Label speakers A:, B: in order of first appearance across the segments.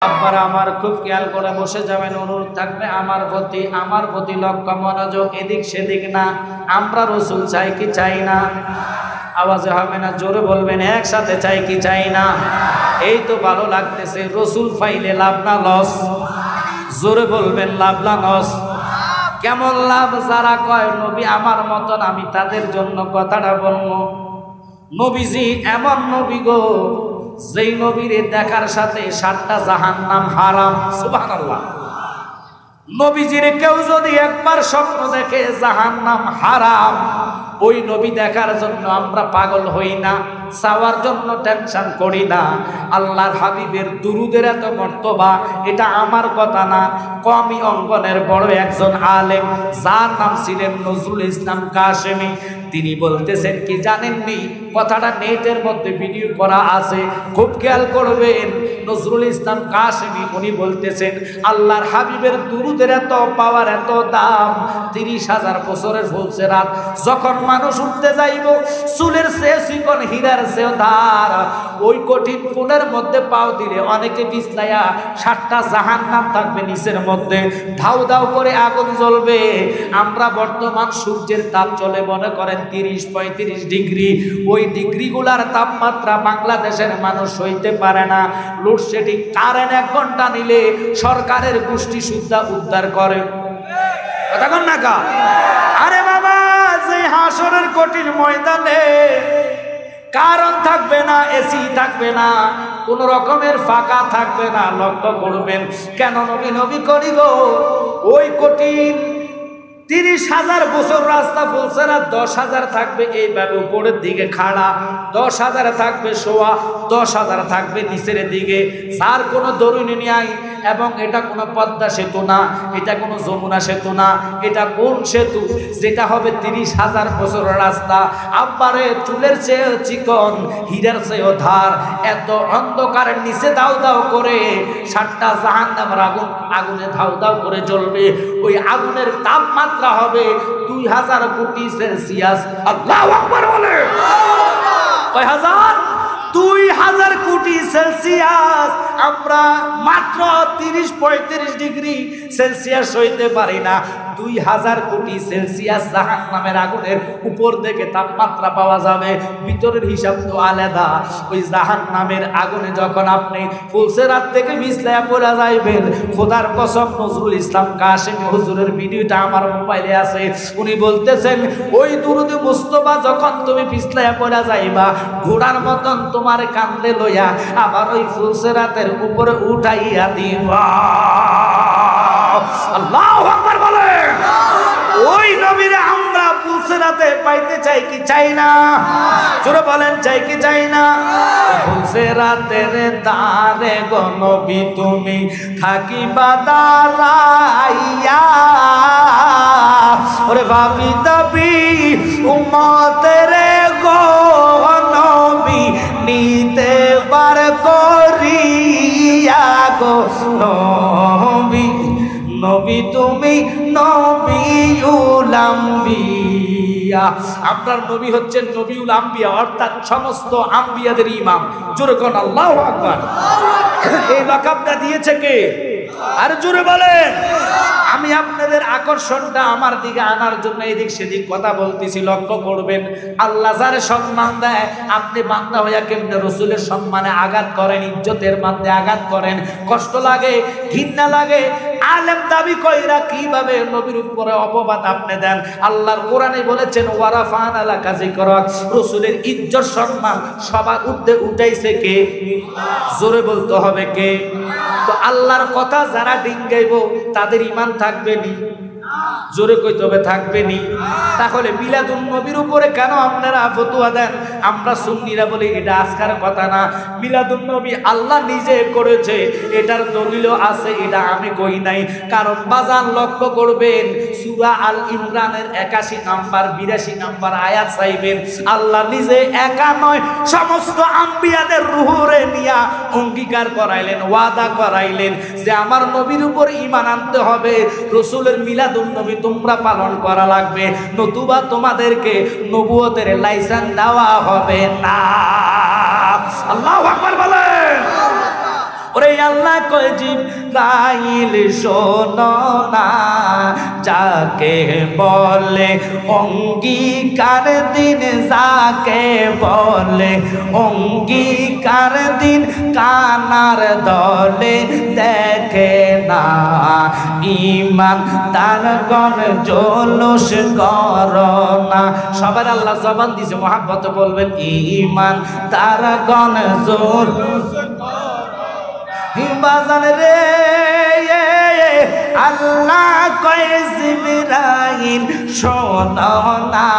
A: আব্বারা আমার খুব খেয়াল করে বসে যাবেন, অনুরোধ থাকবে আমার প্রতি লক্ষ্য মনোযোগ, এদিক সেদিক না। আমরা রসুল চাই কি চাই না? আওয়াজে হবে না, জোরে বলবেন, একসাথে চাই কি চাই না? এই তো ভালো লাগতেছে। রসুল পাইলে লাভ না লস? জোরে বলবেন, লাভ না লস? কেমন লাভ? যারা কয় নবী আমার মতন, আমি তাদের জন্য কথাটা বলবো। নবীজি এমন নবী গো, যেই নবীরে দেখার সাথে 7টা জাহান্নাম হারাম। সুবহানাল্লাহ। নবীজিরে কেউ যদি একবার স্বপ্ন দেখে জাহান্নাম হারাম, ওই নবী দেখার জন্য আমরা পাগল হই না, চাওয়ার জন্য টেনশন করি না। আল্লাহর হাবিবের দুরুদের এত মর্তবা, এটা আমার কথা না, কওমি অঙ্গনের বড় একজন আলেম, যার নাম ছিলেন নজরুল ইসলাম কাশেমি, তিনি বলতেছেন কি জানেননি? কথাটা নেটের মধ্যে ভিডিও করা আছে, খুব খেয়াল করবেন। নজরুল ইসলাম কাশেমি উনি বলতেছেন আল্লাহর হাবিবের দুরুদের এত পাওয়ার, এত দাম, 30,000 বছরের ফুলছে রাত। যখন মানুষ উঠতে যাইব, চুলের চেয়ে চিকন, হীরার চেয়ে ধার, ওই কঠিন ফুলের মধ্যে পাও দিলে অনেকে পিছলাইয়া 7টা জাহান্নাম থাকবে নিচের মধ্যে, ধাউ ধাউ করে আগুন জ্বলবে। আমরা বর্তমান সূর্যের তাপ চলে মনে করেন 30-35 ডিগ্রি, ওই ডিগ্রিগুলার তাপমাত্রা বাংলাদেশের মানুষ সইতে পারে না। লোডশেডিং, কারেন্ট 1 ঘন্টা নিলে সরকারের গোষ্ঠী সুদ্ধা উদ্ধার করে। কথা কন না কা? আরে বাবা, যে হাসরের কঠিন ময়দানে কারণ থাকবে না, এসি থাকবে না, কোন রকমের ফাঁকা থাকবে না। লক্ষ্য করবেন কেন নবী নবী করি গো? ওই কঠিন 30,000 বছর রাস্তা বলছে না, 10,000 থাকবে এইভাবে উপরের দিকে খাড়া, 10,000 থাকবে শোয়া, 10,000 থাকবে নিচের দিকে, যার কোনো দরুনি নাই। এবং এটা কোনো পদ্মা সেতু না, এটা কোনো যমুনা সেতু না, এটা কোন সেতু? যেটা হবে 30,000 বছরের রাস্তা। আব্বারে, চুলের চেয়ে চিকন, হীরার চেয়েও ধার, এত অন্ধকারের নিচে দাও দাও করে 7টা জাহান্নামের আগুন, আগুনে ধাউ ধাউ করে জ্বলবে। ওই আগুনের তাপমাত্রা হবে 2000 কোটি সেলসিয়াস। আল্লাহু আকবার বলে। কয় হাজার? 2000 কোটি সেলসিয়াস। আমরা মাত্র 30-35 ডিগ্রি সেলসিয়াস হইতে পারি না। 2000 কোটি সেলসিয়াস জাহান্নামের আগুনের উপর থেকে তাপমাত্রা পাওয়া যাবে। ভিতরের হিসাব তো আলাদা। ওই জাহান্নামের আগুনে যখন আপনি ফুলসেরাত থেকে মিছলায়া পড়া যাইবেন, খোদার কসম, নজরুল ইসলাম কাশেমি হুজুরের ভিডিওটা আমার মোবাইলে আছে। উনি বলতেছেন ওই দুরুদে মুস্তফা যখন তুমি পিছলায়া পড়া যাইবা, ঘোড়ার মতন তোমার কান্দে লইয়া আবার ওই ফুলসেরাতের উপরে উঠাইয়া দিবা। আল্লাহু আকবার বলে। ওই নবীরে আমরা ফুলসেরাতে পাইতে চাই কি চাই না? জোরে বলেন, চাই কি চাই না? ফুলসেরাতের দ্বারে গো নবী তুমি থাকিবা দাঁড়াইয়া, ওরে ভাবি দাবি উম্মতের গো নবী নিতে বার করিয়া গো নবী, নবী তুমি নবীউল আম্বিয়া। আপনার নবী হচ্ছেন নবীউল আম্বিয়া, অর্থাৎ সমস্ত আম্বিয়াদের ইমাম। জোরে কোন আল্লাহু আকবার। এই লাকাবটা দিয়েছে কে? আর জোরে বলেন। আমি আপনাদের আকর্ষণটা আমার দিকে আনার জন্য এদিক সেদিক কথা বলতেছি। লক্ষ্য করবেন, আল্লাহ যারে সম্মান দেয়, আপনি বান্দা হইয়া কেমনে রসুলের সম্মানে আঘাত করেন, ইজ্জতের মধ্যে আঘাত করেন, কষ্ট লাগে, ঘৃণা লাগে। আলেম দাবি কইরা কিভাবে নবীর উপরে অপবাদ আপনি দেন? আল্লাহর কোরআনে বলেছেন ওয়ারাফানা লাকা যিকরাক, রসুলের ইজ্জত সম্মান সবার ঊর্ধ্বে উঠাইছে কে? জোরে বলতে হবে কে? তো আল্লাহর কথা যারা ডিঙ্গাইব তাদের ঈমান থাকবে নি? জোরে কইতে হবে থাকবে নি? তাহলে মিলাদুন নবীর উপরে কেন আপনারা ফতোয়া দেন? আমরা সুন্নিরা বলি এটা আজকার কথা না, মিলাদুন নবী আল্লাহ নিজে করেছে, এটার দলিলও আছে, এটা আমি কই নাই। কারণ বাজান লক্ষ্য করবেন, সূরা আল ইমরানের 81 নাম্বার 82 নাম্বার আয়াত চাইবেন, আল্লাহ নিজে একা নয়, সমস্ত আম্বিয়াদের রূহরে নিয়া অঙ্গীকার করাইলেন, ওয়াদা করাইলেন যে আমার নবীর উপর ঈমান আনতে হবে, রাসূলের মিলাদুন নবী তোমরা পালন করা লাগবে, নতুবা তোমাদেরকে নবুয়তের লাইসেন্স দেওয়া হবে না। আল্লাহু আকবার বলেন। ওরে আল্লাহ কয় জিবরাইল শোনো না, যাকে বলে অঙ্গীকার দিন, যাকে বলে অঙ্গীকার দিন, কানার দলে দেখে না। ঈমান তার গণ জলুস করোনা। সবার আল্লাহ জবান দিছে, মহাব্বত বলবেন ঈমান তার গণ জলুস বাজান রে। আল্লাহ কয় জিবরাইল শোনো না,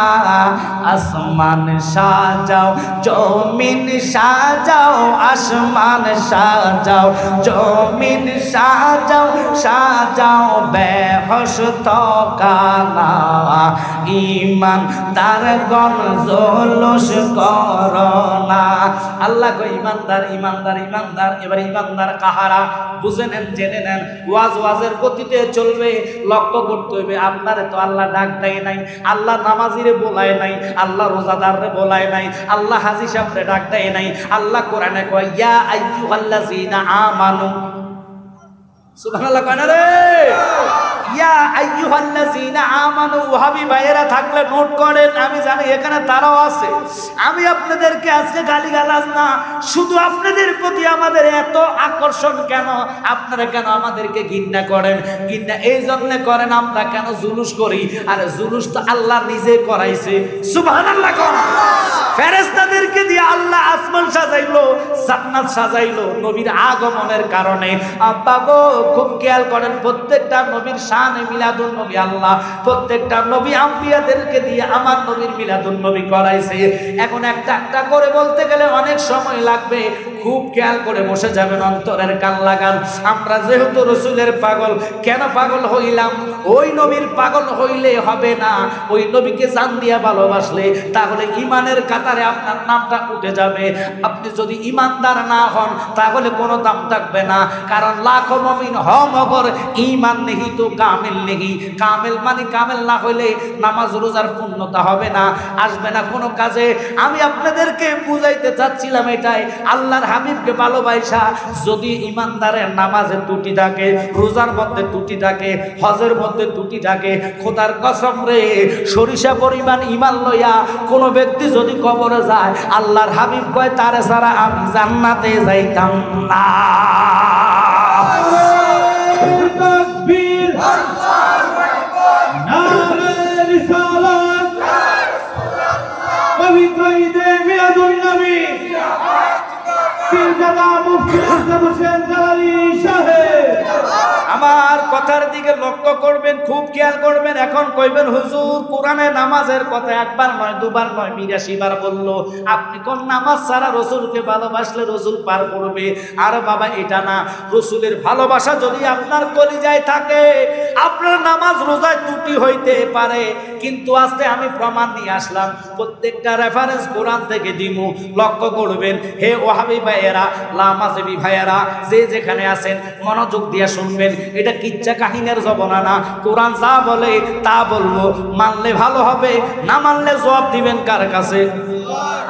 A: আসমান সাজাও জমিন সাজাও, আসমান সাজাও জমিন সাজাও, সাজাও বেহশত কানা। ঈমান তার গণ জলুস করোনা। আল্লাহ কয় ইমানদার ইমানদার ইমানদার। এবার ইমানদার কাহারা বুঝে নেন, জেনে নেন। ওয়াজের গতিতে চলবে, লক্ষ্য করতে হইবে। আপনারে তো আল্লাহ ডাক দেয় নাই, আল্লাহ নামাজিরে বলায় নাই, আল্লাহ রোজাদাররে বলায় নাই, আল্লাহ হাজী সাহেবরে ডাক দেয় নাই। আল্লাহ কোরআনে কয় ইয়া আইয়ুহাল্লাযীনা আমানু। সুবহানাল্লাহ কয় না রে? ইয়া আইয়ুহাল্লাযীনা আমানু। ওয়াহাবী ভাইয়েরা থাকলে নোট করেন, আমি জানি এখানে তারাও আছে। আমি আপনাদেরকে আজকে গালিগালাজ না, শুধু আপনাদের প্রতি আমাদের এত আকর্ষণ কেন? আপনারা কেন আমাদেরকে ঘৃণা করেন? ঘৃণা এই জন্য করেন আমরা কেন জুলুস করি? আরে জুলুস তো আল্লাহ নিজে করাইছে। সুবহানাল্লাহ কোন ফেরেশতাদেরকে দিয়ে আল্লাহ আসমান সাজাইলো, জান্নাত সাজাইলো নবীর আগমনের কারণে। আব্বা গো খুব খেয়াল করেন, প্রত্যেকটা নবীর শানে মিলাদুন নবী আল্লাহ প্রত্যেকটা নবী আম্বিয়াদেরকে দিয়ে আমার নবীর মিলাদুন নবী করাইছে। এখন একটা একটা করে বলতে গেলে অনেক সময় লাগবে, খুব খেয়াল করে বসে যাবেন, অন্তরের কান লাগান। আমরা যেহেতু রসুলের পাগল, কেন পাগল হইলাম? ওই নবীর পাগল হইলে হবে না, ওই নবীকে জান দিয়া ভালোবাসলে তাহলে ইমানের কাতারে আপনার নামটা উঠে যাবে। আপনি যদি ইমানদার না হন তাহলে কোনো দাম থাকবে না। কারণ লাখো মুমিন হ মগর ঈমান নেহি তো কামিল নেহি। কামিল মানে কামিল না হইলে নামাজ রোজার পূর্ণতা হবে না, আসবে না কোনো কাজে। আমি আপনাদেরকে বুঝাইতে চাচ্ছিলাম এটাই, আল্লাহর হাবিবকে ভালোবাসা যদি ইমানদারের নামাজে ত্রুটি থাকে, রোজার মধ্যে ত্রুটি থাকে, হজের মধ্যে ত্রুটি থাকে, খোদার কসম রে সরিষা পরিমাণ ঈমান লইয়া কোনো ব্যক্তি যদি কবরে যায়, আল্লাহর হাবিব কয় তারে ছাড়া আমি জান্নাতে যাইতাম না। তাকবীর, আল্লাহু আকবার, নারে রিসালাত, পবিত্র ঈদে মিলাদুন নবী, পীরজাদা মুফতি আহমদ হোসেন জালালী সাহেব। আমার কথার দিকে লক্ষ্য করবেন, খুব খেয়াল করবেন। এখন কইবেন হুজুর কোরআনে নামাজের কথা একবার নয় দুবার নয় ৮২ বার বললো, আপনি কোন নামাজ ছাড়া রসুলকে ভালোবাসলে রসুল পার করবে? আর বাবা এটা না, রসুলের ভালোবাসা যদি আপনার কলিজায় থাকে, আপনার নামাজ রোজায় ত্রুটি হইতে পারে, কিন্তু আজকে আমি প্রমাণ নিয়ে আসলাম, প্রত্যেকটা রেফারেন্স কোরআন থেকে দিমু। লক্ষ্য করবেন হে ওয়াহাবী ভাইয়েরা, লামাজেবি ভাইয়েরা, যে যেখানে আছেন মনোযোগ দিয়ে শুনবেন। এটা কিচ্ছা কাহিনীর জবনা না, কোরআন যা বলে তা বলবো। মানলে ভালো হবে, না মানলে জবাব দিবেন কার কাছে?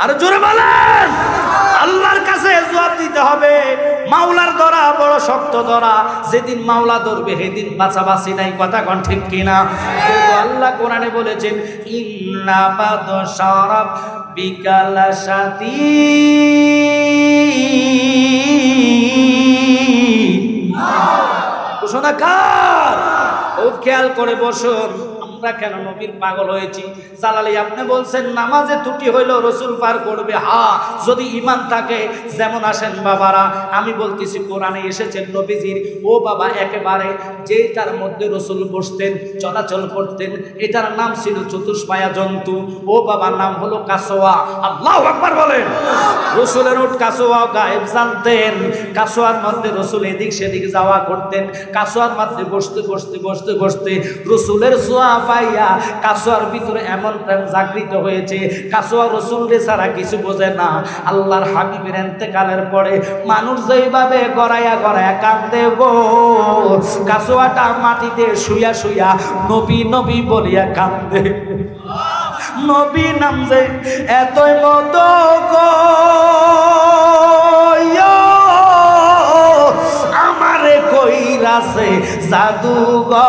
A: আর জোরে বলেন, আল্লাহর কাছে জবাব দিতে হবে। মাওলার ধরা বড় শক্ত ধরা, যেদিন মাওলা ধরবে সেদিন বাঁচাবাঁচি নাই। কথা কোন ঠিক কিনা? আল্লাহ কোরআনে বলেছেন ইন্না বাদশা রাব্বিকা লাশাদীদ। ঘোষণা কার? খুব খেয়াল করে বসুন। আমরা কেন নবীর পাগল হয়েছি? জালালী আপনি বলছেন নামাজে ত্রুটি হইলেও রসুল পার করবে। হ্যাঁ, যদি ঈমান থাকে। যেমন আসেন বাবারা, আমি বলতেছি কোরআনে এসেছেন নবীজির ও বাবা একেবারে যেটার মধ্যে রসুল বসতেন, চলাচল করতেন, এটার নাম ছিল চতুষ্পায়া জন্তু। ও বাবার নাম হলো কাসোয়া। আল্লাহু আকবার বলেন। রসুলের উট কাসোয়া গায়েব জানতেন। কাসোয়ার মধ্যে রসুল এদিক সেদিক যাওয়া করতেন। কাসোয়ার মধ্যে বসতে বসতে বসতে বসতে রসুলের সোয়া পাইয়া কাসোয়ার ভিতরে এমন প্রেম জাগৃত হয়েছে, কাসোয়া রসুলরে ছাড়া কিছু বোঝে না। আল্লাহর হাবিবের ইন্তেকালের পরে মানুষ যেইভাবে গড়াইয়া গড়াইয়া কান্দে গো, কাসোয়াটা মাটিতে শুইয়া শুইয়া নবী নবী বলিয়া কান্দে। নবী নাম যে এতই মত গো, কইরাছে জাদুঘর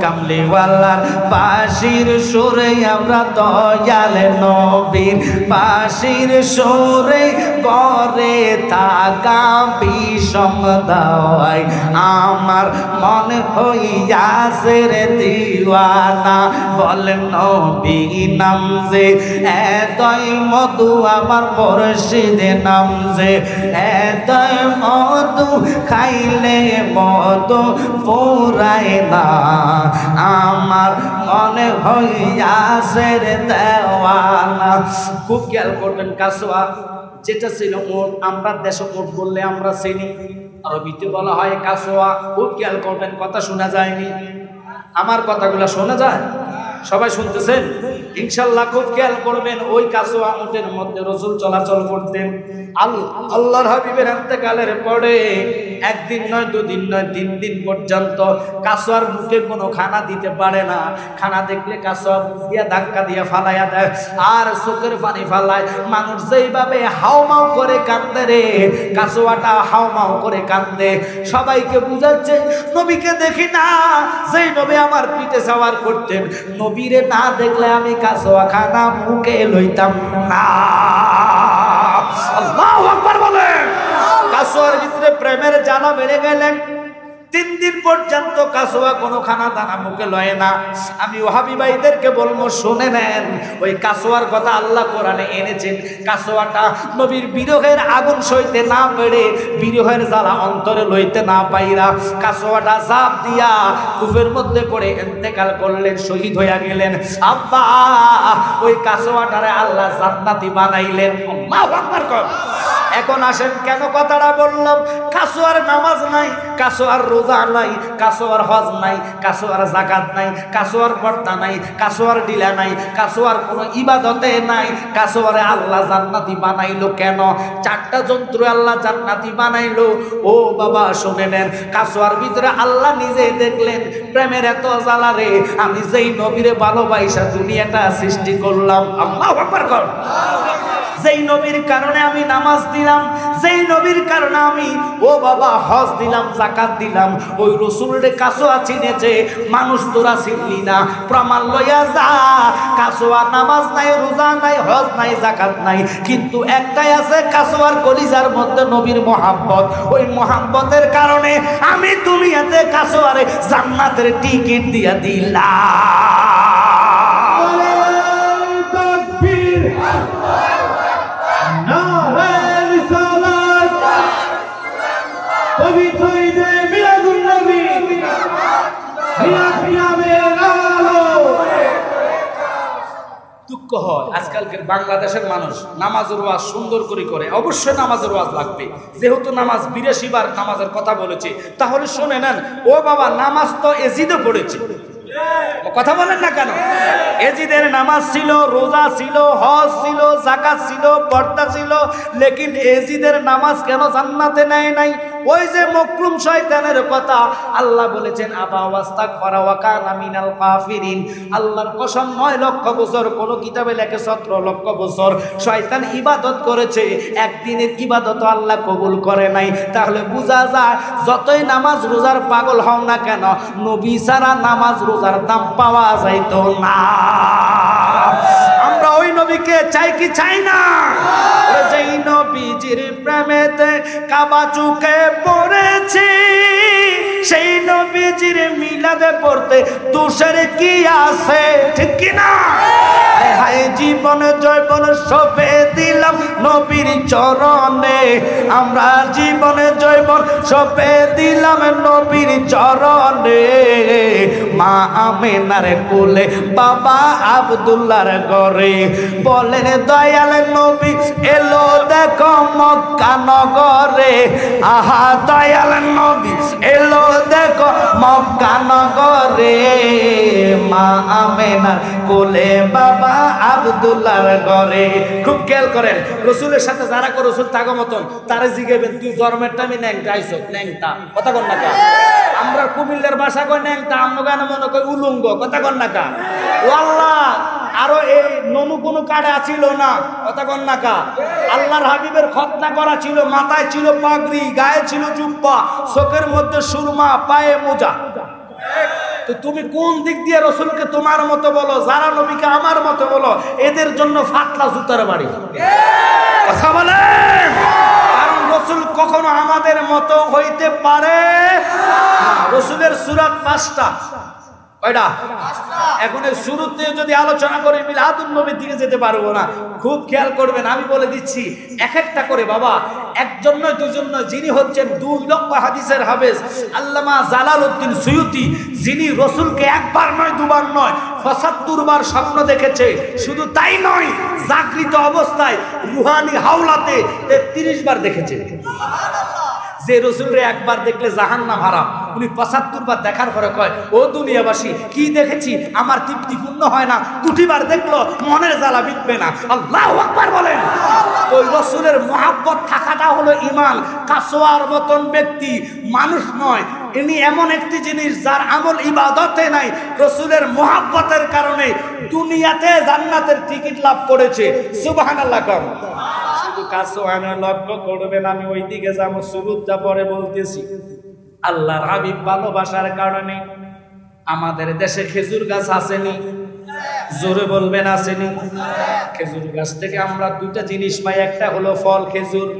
A: কামলিওয়ালার বাঁশির সুরে আমরা দয়াল নবীর বাঁশির সুরে করে থাকা বিষম দাওয়াই আমার মনে হইয়াছে রে দিওয়ানা বলেন নবী নাম যে এতই মধু আমার মুর্শিদে নাম যে এতই মধু খাইলে মধু ফুরায় না আমার মনে হইয়াছে রে দেওয়ানা। খুব খেয়াল করবেন কাসোয়া যেটা ছিল উট, আমরা দেশে উট বললে আমরা চিনি, আরবিতে বলা হয় কাসোয়া। খুব খেয়াল করবেন, কথা শোনা যায়নি, আমার কথাগুলো শোনা যায়? সবাই শুনতেছেন ইনশাল্লাহ? খুব খেয়াল করবেন, ওই কাসোয়া উটের মধ্যে রাসূল চলাচল করতেন। আল্লাহর হাবিবের ইন্তেকালের পরে একদিন নয়, দুদিন নয়, 3 দিন পর্যন্ত কাসোয়ার মুখে কোনো খানা দিতে পারে না। খানা দেখলে কাসোয়া দিয়া ধাক্কা দিয়ে ফালাইয়া দেয় আর চোখের পানি ফালায়। মানুষ যেইভাবে হাউমাউ করে কান্দে রে, কাসোয়াটা হাউমাউ করে কান্দে। সবাইকে বুঝাচ্ছে নবীকে দেখি না, যেই নবী আমার পিঠে সওয়ার করতেন, নবীরে না দেখলে আমি কাসোয়া খানা মুখে লইতাম না। আল্লাহু আকবার বলেন। কাসোয়ার ভিতরে প্রেমের জ্বালা বেড়ে গেলেন। 3 দিন পর্যন্ত কাসোয়া কোনো খানা দানা মুখে লয় না। আমি ওহাবি ভাইদেরকে বলবো শুনে নেন, ওই কাসোয়ার কথা আল্লাহ কোরআনে এনেছেন। কাসোয়াটা নবীর বিরহের আগুন সইতে না পেরে, বিরহের জ্বালা অন্তরে লইতে না পাইরা কাসোয়াটা জাপ দিয়া কূপের মধ্যে পড়ে ইন্তেকাল করলেন, শহীদ হইয়া গেলেন। আব্বা ওই কাসোয়াটারে আল্লাহ জান্নাতি বানাইলেন। আল্লাহু আকবার কর। এখন আসেন কেন কথাটা বললাম? কাসোয়ার নামাজ নাই, কাসোয়ার রোজা নাই, কাসোয়ার হজ নাই, কাসোয়ার যাকাত নাই, কাসোয়ার পর্দা নাই, কাসোয়ার ডিলা নাই, কাসোয়ার কোনো ইবাদতে নাই। কাসোয়ারে আল্লাহ জান্নাতি বানাইলো কেন? 4টা যন্ত্র আল্লাহ জান্নাতি বানাইলো। ও বাবা শুনে নেন, কাসোয়ার ভিতরে আল্লাহ নিজে দেখলেন প্রেমের এত জ্বালা রে, আমি যেই নবীরে ভালোবাসা দুনিয়াটা সৃষ্টি করলাম। আল্লাহু আকবার কর। যেই নবীর কারণে আমি নামাজ দিলাম, যেই নবীর কারণে আমি ও বাবা হজ দিলাম, যাকাত দিলাম, ওই রাসূলের কাসোয়া চিনেছে। মানুষ তোরা চিনলি না, প্রমাণ লইয়া যা। কাসোয়া নামাজ নাই, রোজা নাই, হজ নাই, যাকাত নাই, কিন্তু একটাই আছে, কাসোয়ার কলিজার মধ্যে নবীর মহব্বত। ওই মহব্বতের কারণে আমি দুনিয়াতে কাসোয়ারে জান্নাতের টিকিট দিয়া দিলাম। দুঃখ হয় আজকালকার বাংলাদেশের মানুষ নামাজের ওয়াজ সুন্দর করে অবশ্যই নামাজের ওয়াজ লাগবে। যেহেতু নামাজ 82 বার নামাজের কথা বলেছে, তাহলে শুনে নেন। ও বাবা, নামাজ তো এজিদে পড়েছে, কথা বলেন না কেন? এজিদের নামাজ ছিল, রোজা ছিল, হজ ছিল, যাকাত ছিল, পর্দা ছিল, লেকিন এজিদের নামাজ কেন জান্নাতে নেয় নাই? ওই যে মকরুম শয়তানের কথা আল্লাহ বলেছেন, আবা ওয়াস্তাগফারা ওয়া কানা মিনাল কাফিরিন। আল্লাহর কসম 9 লক্ষ বছর, কোন কিতাবে লেখে 17 লক্ষ বছর শয়তান ইবাদত করেছে, একদিনের ইবাদত আল্লাহ কবুল করে নাই। তাহলে বোঝা যায় যতই নামাজ রোজার পাগল হও না কেন, নবী ছাড়া নামাজ রোজার দাম পাওয়া যাইতো না। আমরা ওই নবীকে চাই কি চাই না? যেই নবীজির প্রেমেতে কাবা চুকে পড়েছি, সেই নবীজির মিলাদে পড়তে দোষের কি আছে, ঠিক কি না? হায় জীবন জয়বন সপে দিলাম নবীর চরণে, আমরা জীবনে জয়বন সপে দিলাম নবীর চরণে। মা আমেনার কোলে, বাবা আব্দুল্লাহর ঘরে, বলেন দয়াল নবী এলো দেখো মক্কা নগরে। আহা দয়াল নবী এলো দেখো মক্কা নগরে। মা আমেনার কোলে, বাবা আব্দুল্লাহর ঘরে। খুব খেয়াল করেন, রসুলের সাথে যারা করে রসুল থাকা মতন তারা জিগাইবেন, তুই জন্মের টাইমে ন্যাংটা আইস, ন্যাংটা, কথা কন না কা? আমরা কুমিল্লার ভাষা কই ন্যাংটা, আমরা গান মনে করি উলুঙ্গ, কথা কন না কা? ও আল্লাহ, আরো এই ননু কোনো কার্ডে আছিল না, কথা কন না কা। আল্লাহর হাবিবের খতনা করা ছিল, মাথায় ছিল পাগড়ি, গায়ে ছিল জুব্বা, চোখের মধ্যে সুরমা, পায়ে মোজা। তো তুমি কোন দিক দিয়ে রসুলকে তোমার মতো বলো, যারা নবীকে আমার মতো বলো, এদের জন্য ফাটলা জুতার বাড়ি। কথা বলেন, কারণ রসুল কখনো আমাদের মতো হইতে পারে না। রসুলের সূরা 5টা, কয়টা? এখন এই শুরুতে যদি আলোচনা করে মিলাদুন নবীর দিকে যেতে পারবো না। খুব খেয়াল করবেন, আমি বলে দিচ্ছি এক একটা করে বাবা, একজন নয় দুজন নয়, যিনি হচ্ছেন 2 লক্ষ হাদিসের হাফেজ আল্লামা জালালউদ্দিন সুয়ুতি, যিনি রসুলকে একবার নয় দুবার নয় ৭৫ বার স্বপ্ন দেখেছে। শুধু তাই নয়, জাগৃত অবস্থায় রুহানি হাওলাতে ৩৩ বার দেখেছে। যে রসুলরে একবার দেখলে জাহান্নাম হারাম, উনি ৭৫ বার দেখার পরে কয়, ও দুনিয়াবাসী, কি দেখেছি আমার তৃপ্তি পূর্ণ হয় না, 2টি বার দেখলো মনের জ্বালা মিটবে না। আল্লাহু আকবার বলেন। ওই রসুলের মহাব্বত থাকাটা হলো ঈমান। কাসওয়ার মতন ব্যক্তি মানুষ নয়, ইনি এমন একটি জিনিস যার আমল ইবাদতে নাই, রসুলের মহাব্বতের কারণে দুনিয়াতে জান্নাতের টিকিট লাভ করেছে। সুবহানাল্লাহ। কম শুধু কাসওয়ানে লক্ষ্য করবেন, আমি ওই দিকে যাবো, শুরুটা পরে বলতেছি। আল্লাহর হাবিব ভালোবাসার কারণে আমাদের দেশে খেজুর গাছ আসেনি, জোরে বলবেন আসেনি। খেজুর গাছ থেকে আমরা 2টা জিনিস পাই, একটা হলো ফল খেজুর,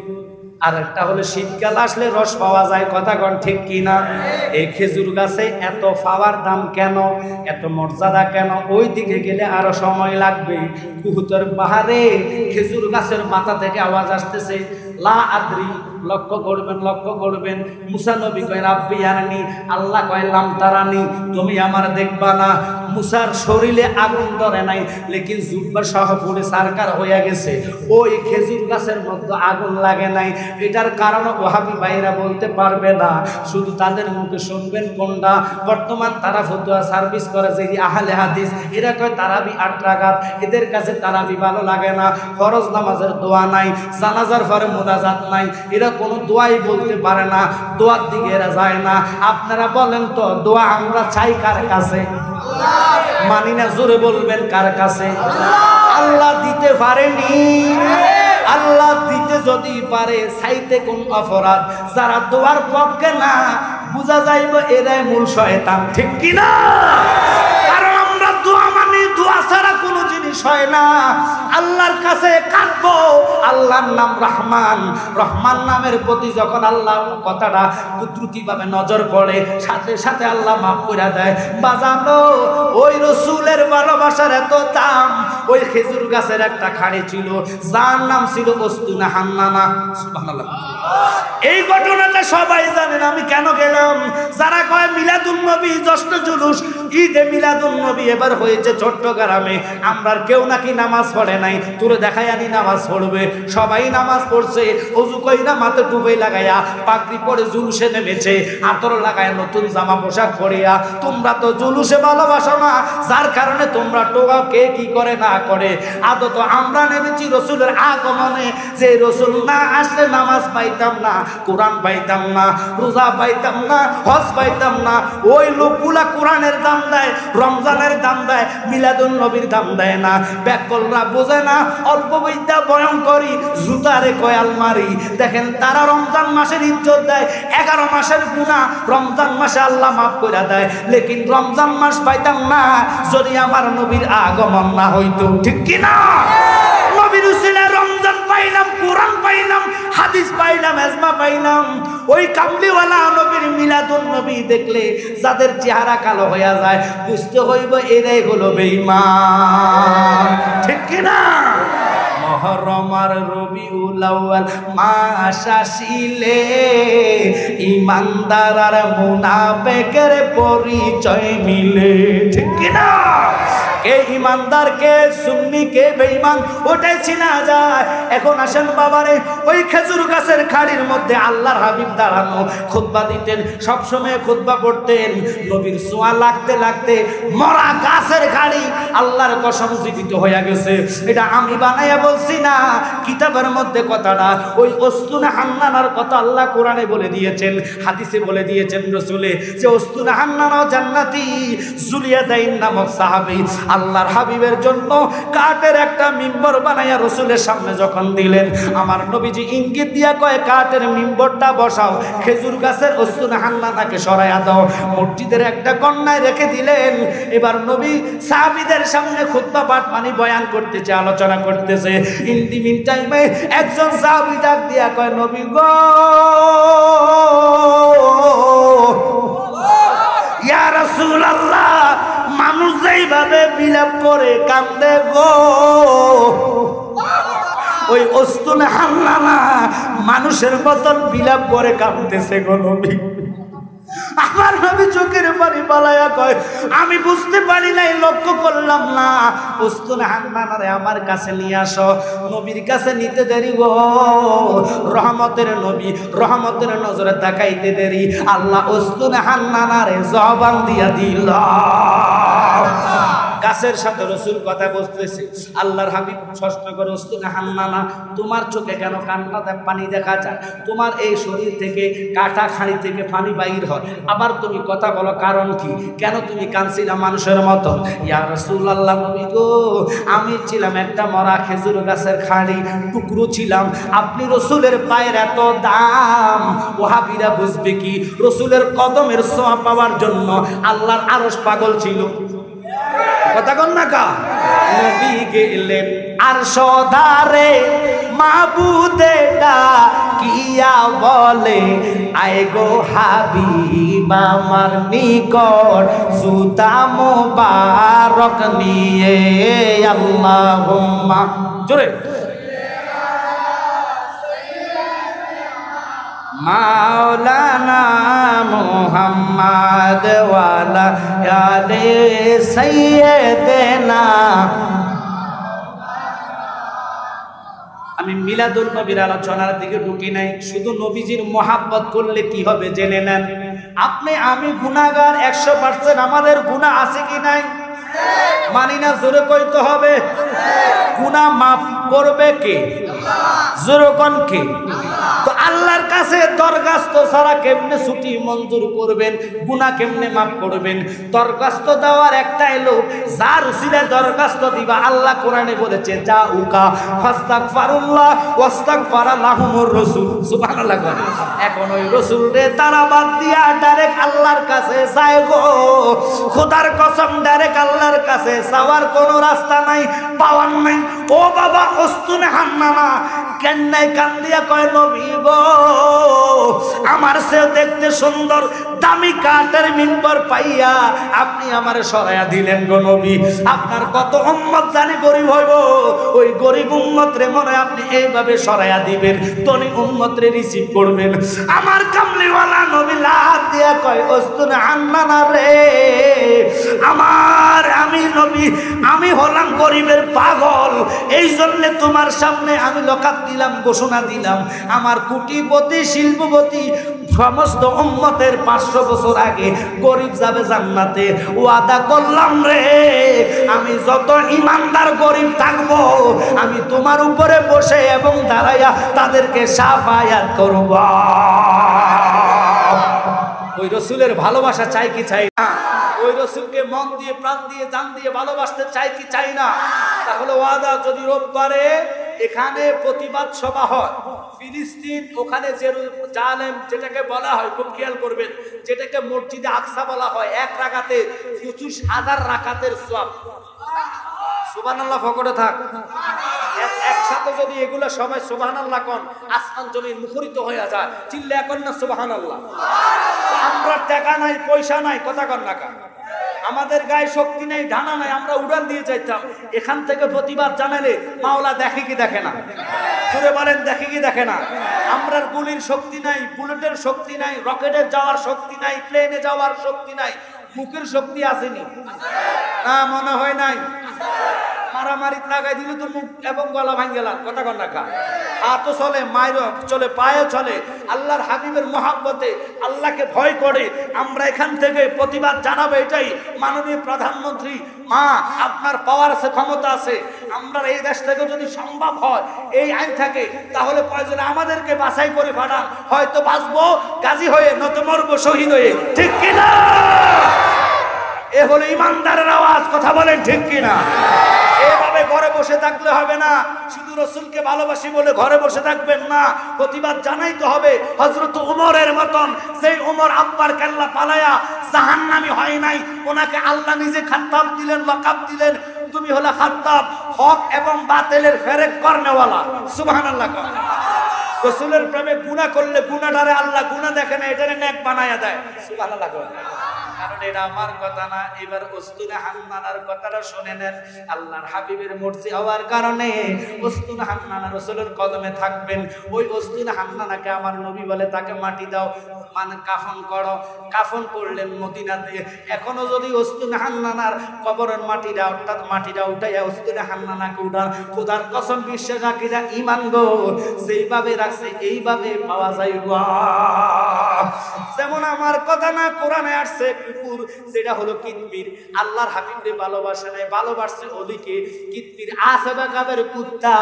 A: আর একটা হলো শীতকাল আসলে রস পাওয়া যায়। কথা কন ঠিক কিনা? এই খেজুর গাছে এত পাওয়ার দাম কেন, এত মর্যাদা কেন? ওই দিকে গেলে আরো সময় লাগবে। কুহুতের পাহাড়ে খেজুর গাছের মাথা থেকে আওয়াজ আসতেছে, লা আদ্রি। লক্ষ্য করবেন, লক্ষ্য করবেন। মুসা নবী কয় রাব্বি আরানি, আল্লাহ কয় লাম তারানি, তুমি আমার দেখবা না। মুসার শরীরে আগুন ধরে নাই, লেকিন জুব্বা সহ পুড়ে সারকার হয়ে গেছে। ওই খেজুর গাছের মধ্যে আগুন লাগে নাই। এটার কারণ ওহাবি ভাইরা বলতে পারবে না, শুধু তাদের মুখে শুনবেন কোনটা। বর্তমান তারা ফতোয়া সার্ভিস করে যে আহলে হাদিস, এরা কয় তারাবি 8 রাকাত, এদের কাছে তারাবি ভালো লাগে না। ফরজ নামাজের দোয়া নাই, জানাজার পরে মোনাজাত নাই, এরা কোনো দোয়াই বলতে পারে না, দোয়ার দিকে এরা যায় না। আপনারা বলেন তো, দোয়া আমরা চাই কার কাছে? মানি না, জোরে বলবেন কার কাছে? আল্লাহ দিতে পারেনি। আল্লাহ দিতে যদি পারে, চাইতে কোন অপরাধ? যারা দোয়ার পক্ষে না, বুঝা যাইব এরাই মূল শয়তান, ঠিক কিনা? কারণ আমরা দোয়া মানি, দোয়া ছাড়া কোনো জিনিস হয় না। আল্লাহর কাছে কাঁদবো, আল্লাহর নাম রহমান, রহমান নামের প্রতি যখন আল্লাহ কথাটা কুদরতি ভাবে নজর পড়ে, সাথে সাথে আল্লাহ মাফ করে দেয়। বাজানো ওই রসুলের ভালোবাসার এত দাম। ওই খেজুর গাছের একটা খাড়ি ছিল, যার নাম ছিল উস্তুনা হান্নানা। সুবহানাল্লাহ। এই ঘটনাটা সবাই জানেন। আমি কেন গেলাম? যারা কয় মিলাদুন নবী জ্যৈষ্ঠ জুলুস, ঈদে মিলাদুন নবী এবার হয়েছে চট্টগ্রামে, আমরা কেউ নাকি নামাজ পড়ে নাই। তোরে দেখাই আনি নামাজ পড়বে, সবাই নামাজ পড়ছে, ওযু কইরা মাথা টুপি লাগাইয়া, পাগড়ি পরে জুলুসে নেমেছে, আতর লাগায়, নতুন জামা পোশাক পরিয়া। তোমরা তো জুলুসে ভালোবাসো না, যার কারণে তোমরা টোকা কে কি করে না করে। আদত আমরা নেমেছি রসুলের আগমনে, যে রসুল না আসলে নামাজ পাইতাম না, কোরআন পাইতাম না, রোজা পাইতাম না, হজ পাইতাম না। ওই লোকগুলা কোরআনের দাম দেয়, রমজানের দাম দেয়, মিলাদুন নবীর দাম দেয় না। ব্যাকলরা বোঝে না, অল্প বিদ্যা ভয়ঙ্করী, জুতারে কয় আলমারি। দেখেন তারা রমজান মাসের ইজ্জত দেয়, 11 মাসের গুনাহ রমজান মাসে আল্লাহ মাফ করে দেয়। লেকিন রমজান মাস পাইতাম না যদি আমার নবীর আগমন না হইতো, ঠিক কিনা? নবীর উসিলা রমজান পাইলাম, কোরআন পাইলাম, হাদিস পাইলাম, ইজমা পাইলাম। ওই কামলিওয়ালা নবীর মিলাদুন নবী দেখলে যাদের চেহারা কালো হয়ে যায়, বুঝতে হইব এরাই হলো বেঈমান, ঠিক কিনা? মহরম আর রবিউল আউয়াল মাস আসিলে ঈমানদার আর মুনাফিকের পরিচয় মিলে, ঠিক কিনা? কে ইমানদার, কে সুন্নি, কে বেঈমান, ওটাই চিনা যায়। এখন আসেন বাবারে, ওই খেজুর গাছের খাড়ির মধ্যে আল্লাহর হাবিব দাঁড়ানো খুতবা দিতেন, সবসময় খুতবা পড়তেন। নবীর ছোঁয়া লাগতে লাগতে মরা গাছের খাড়ি আল্লাহর কসম জীবিত হয়ে গেছে। এটা আমি বানাইয়া বলছি না, কিতাবের মধ্যে কথাটা। ওই উস্তুনা হান্নানার কথা আল্লাহ কোরআনে বলে দিয়েছেন, হাদিসে বলে দিয়েছেন রসুলে, যে উস্তুনা হান্নানা জান্নাতি। জুলিয়াদাইন নামক সাহাবী আল্লাহর হাবিবের জন্য কাঠের একটা মিম্বর বানাইয়া রসুলের সামনে যখন দিলেন, আমার নবীজি ইঙ্গিত দিয়া কয় কাঠের মিম্বরটা বসাও, খেজুর গাছের উস্তুনে হান্নানাকে সরাইয়া দাও, মসজিদের একটা কন্যায় রেখে দিলেন। এবার নবী সাহাবীদের সামনে খুতবা পাঠ মানে বয়ান করতেছে, আলোচনা করতেছে। ইন দি মিন টাইমে একজন সাহাবী ডাক দিয়া কয়, নবী গো, ইয়া রাসূলুল্লাহ, মানুষ যেইভাবে বিলাপ করে কান্দে গো, ওই উস্তুনে হান্নানা মানুষের মতন বিলাপ করে কাঁদতেছে গো নবী। আমার নবী চোখের পানি পালাইয়া কয়, আমি বুঝতে পারি নাই, লক্ষ্য করলাম না, উস্তুনে হান্নানারে আমার কাছে নিয়ে আসো। নবীর কাছে নিতে দেরি গো, রহমতের নবী রহমতের নজরে তাকাইতে দেরি, আল্লাহ উস্তুনে হান্নানারে জবান দিয়া দিল। গাছের সাথে রসুল কথা বলতেছে, আল্লাহর হাবিব প্রশ্ন করে, উস্তুনে হান্নানা, তোমার চোখে কেন কান্নাতে পানি দেখা যায়? তোমার এই শরীর থেকে কাটা খাড়ি থেকে পানি বাইর হয়, আবার তুমি কথা বলো, কারণ কি? কেন তুমি কাঁদছিলা মানুষের মতো? ইয়া রাসূলুল্লাহ, নবী গো, আমি ছিলাম একটা মরা খেজুর গাছের খাড়ি টুকরো ছিলাম। আপনি রসুলের পায়ের এত দাম, ওহাবিরা বুঝবে কি? রসুলের কদমের ছোঁয়া পাওয়ার জন্য আল্লাহর আরশ পাগল ছিল। কথা কন না কা? নবী গেলেন আরশ ধারে, মাবুদে ডাকিয়া বলে, আয় গো হাবিব আমার নিকট, জুতা মোবারক নিয়ে, আল্লাহুম্মা, জোরে, মাওলানা মুহাম্মদ ওয়ালা আলে সাইয়্যিদিনা। আমি মিলাদুল নবীর আলোচনার দিকে ঢুকি নাই, শুধু নবীজির মহাব্বত করলে কি হবে জেনে নেন। আপনি আমি গুনাহগার 100%, আমাদের গুনাহ আছে কি নাই? মানি না, জোরে কইতে হবে। গুনাহ মাফ করবে কে? জোরে কোন কে? তো আল্লাহর কাছে দরখাস্ত ছাড়া কেমনে ছুটি মঞ্জুর করবেন? গুনাহ কেমনে মাফ করবেন? দরখাস্ত দেওয়ার একটাই লোক, যার উসিলায় দরখাস্ত দিবা। আল্লাহ কোরআনে বলেছে, জাউকা ফাস্তাগফিরুল্লাহ ওয়াস্তাগফারা লাহুমুর রাসূল। সুবহানাল্লাহ। এখন ওই রাসূল রে তারা বাদ দিয়া ডাইরেক্ট আল্লাহর কাছে যায় গো। খোদার কসম, ডাইরেক্ট আল্লাহর কাছে যাওয়ার কোনো রাস্তা নাই, পাওয়ার নাই। ও বাবা, উস্তুনে হান্নানা কেন্নাই কান্দিয়া কয়, নবী গো, আমার সে দেখতে সুন্দর দামি কাঠের মিম্বর পাইয়া আপনি আমারে সরাইয়া দিলেন গো নবী। আপনার কত উম্মত জানি গরিব হইব, ওই গরিব উম্মত রে মনে আপনি এইভাবে সরাইয়া দিবেন, তনি উম্মত রে রিসিভ করবেন। আমার কামলিওয়ালা নবী লাত দিয়া কয়, উস্তুনে হান্নানা রে, আমি নবী, আমি হলাম গরিবের পাগল, এই জন্য তোমার সামনে আমি লকাত দিলাম, ঘোষণা দিলাম, আমার কোটিপতি শিল্পপতি সমস্ত উম্মতের 500 বছর আগে গরিব যাবে জান্নাতে। ওয়াদা করলাম রে, আমি যত ইমানদার গরিব থাকবো, আমি তোমার উপরে বসে এবং দাঁড়াইয়া তাদেরকে শাফায়াত করব। ওই রসুলের ভালোবাসা চাই কি চাই না? ওই রসুলকে মন দিয়ে, প্রাণ দিয়ে, জান দিয়ে ভালোবাসতে চাই কি চাই না? তাহলে ওয়াদা, যদি রোববারে এখানে প্রতিবাদ সভা হয়, ফিলিস্তিন ওখানে জেরুজালেম যেটাকে বলা হয়, খুব খেয়াল করবেন, যেটাকে মসজিদে আকসা বলা হয়, এক রাকাতে 25,000 রাকাতের সওয়াব। সুবহানাল্লাহ, ফকরে থাক। একসাথে যদি এগুলো সবাই সুবহানাল্লাহ কোন, আসমান জমিন মুখরিত হয়ে যায়। চিল্লা এখন না সুবহানাল্লাহ। আমরা টাকা নাই, পয়সা নাই, কথা কন না কা, আমাদের গায়ে শক্তি নেই, ঢানা নাই, আমরা উড়ান দিয়ে যাইতাম। এখান থেকে প্রতিবাদ জানালে মাওলা দেখে কি দেখে না? জোরে বলেন, দেখে কি দেখে না? আমরার গুলির শক্তি নাই, বুলেটের শক্তি নাই, রকেটের যাওয়ার শক্তি নাই, প্লেনে যাওয়ার শক্তি নাই, মুখের শক্তি আসেনি না? মনে হয় নাই। মারামারি লাগাই দিল তো মুখ এবং গলা ভাঙ গেলাম, কথা কন না কা। হাতও চলে, মায়েরও চলে, পায়েও চলে। আল্লাহর হাবিবের মহাব্বতে আল্লাহকে ভয় করে আমরা এখান থেকে প্রতিবাদ জানাবো। এটাই মাননীয় প্রধানমন্ত্রী, মা আপনার পাওয়ার আছে, ক্ষমতা আছে, আমরা এই দেশ থেকে যদি সম্ভব হয়, এই আইন থাকে, তাহলে প্রয়োজনে আমাদেরকে বাছাই করে পাঠান, হয়তো বাঁচবো গাজী হয়ে, নয়তো মরবো শহীদ হয়ে, ঠিক কিনা? এ হলো ইমানদারের আওয়াজ, কথা বলেন ঠিক কিনা? এভাবে ঘরে বসে থাকলে হবে না, শুধু রসুলকে ভালোবাসি বলে ঘরে বসে থাকবেন না, প্রতিবাদ জানাইতে হবে। হযরত ওমরের মতন, সেই ওমর আব্বার কেল্লা পালায়া জাহান্নামী হয় নাই, ওনাকে আল্লাহ নিজে খাত্তাব দিলেন, লাকাব দিলেন, তুমি হলো খাত্তাব, হক এবং বাতিলের ফেরেক করনেওয়ালা। সুবহানাল্লাহ। রসুলের প্রেমে গুনাহ করলে গুনাহটারে আল্লাহ গুনাহ দেখে না, এটারে নেক বানায়া দেয়। সুবহানাল্লাহ। কারণ এটা আমার কথা না। এবার উস্তুনে হান্নানার কথাটা শুনে নেন। আল্লাহর হাবিবের মর্জি হওয়ার কারণে উস্তুনে হান্নানা রাসূলের কদমে থাকবেন। ওই উস্তুনে হান্নানাকে আমার নবী বলে, তাকে মাটি দাও, মানে কাফন করো। কাফন করলেন মদিনাতে। এখনো যদি উস্তুনে হান্নানার কবরের মাটিটা, অর্থাৎ মাটিটা উঠাইয়া উস্তুনে হান্নানাকে উঠান, খোদার কসম বিশ্বাস রাখিরা ঈমান গো, যেইভাবে রাখছে এইভাবে পাওয়া যাইব। যেমন আমার কথা না, কোরআনে আসছে কুকুর, যেটা হলো কিতমির। আল্লাহর হাবিবরে ভালোবাসে নাই, ভালোবাসছে অলিকে। কিতমির আসবে কাবের কুত্তা,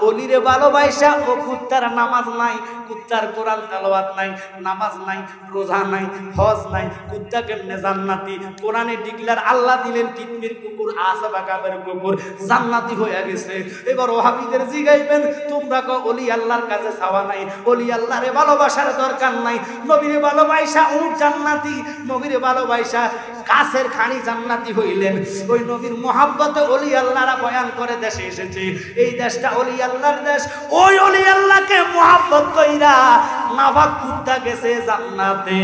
A: অলিরে ভালোবাসা ও কুত্তার নামাজ নাই, কুত্তার কোরআন তেলাওয়াত নাই, নামাজ নাই, রোজা নাই, হজ নাই, কুত্তা কেমনে জান্নাতি? কোরআনে ডিক্লার আল্লাহ দিলেন কিতমির কুকুর, আসবে কাবের কুকুর জান্নাতি হয়ে গেছে। এবার ওহাবীদের জিগাইবেন, তোমরা কো অলি আল্লাহর কাছে চাওয়া নাই, অলি আল্লাহরে ভালোবাসার দরকার নাই, নবীরে ভালোবাসা উট জান্নাতি, নবীরে ভালোবাসা গাছের খানি জান্নাতি হইলেন। ওই নবীর মোহাব্বতে অলি আল্লাহরা বয়ান করে দেশে এসেছে। এই দেশটা অলি আল্লাহর দেশ। ওই অলি আল্লাহকে মোহাব্বত কইরা নাভাগ কুত্তা গেছে জান্নাতে।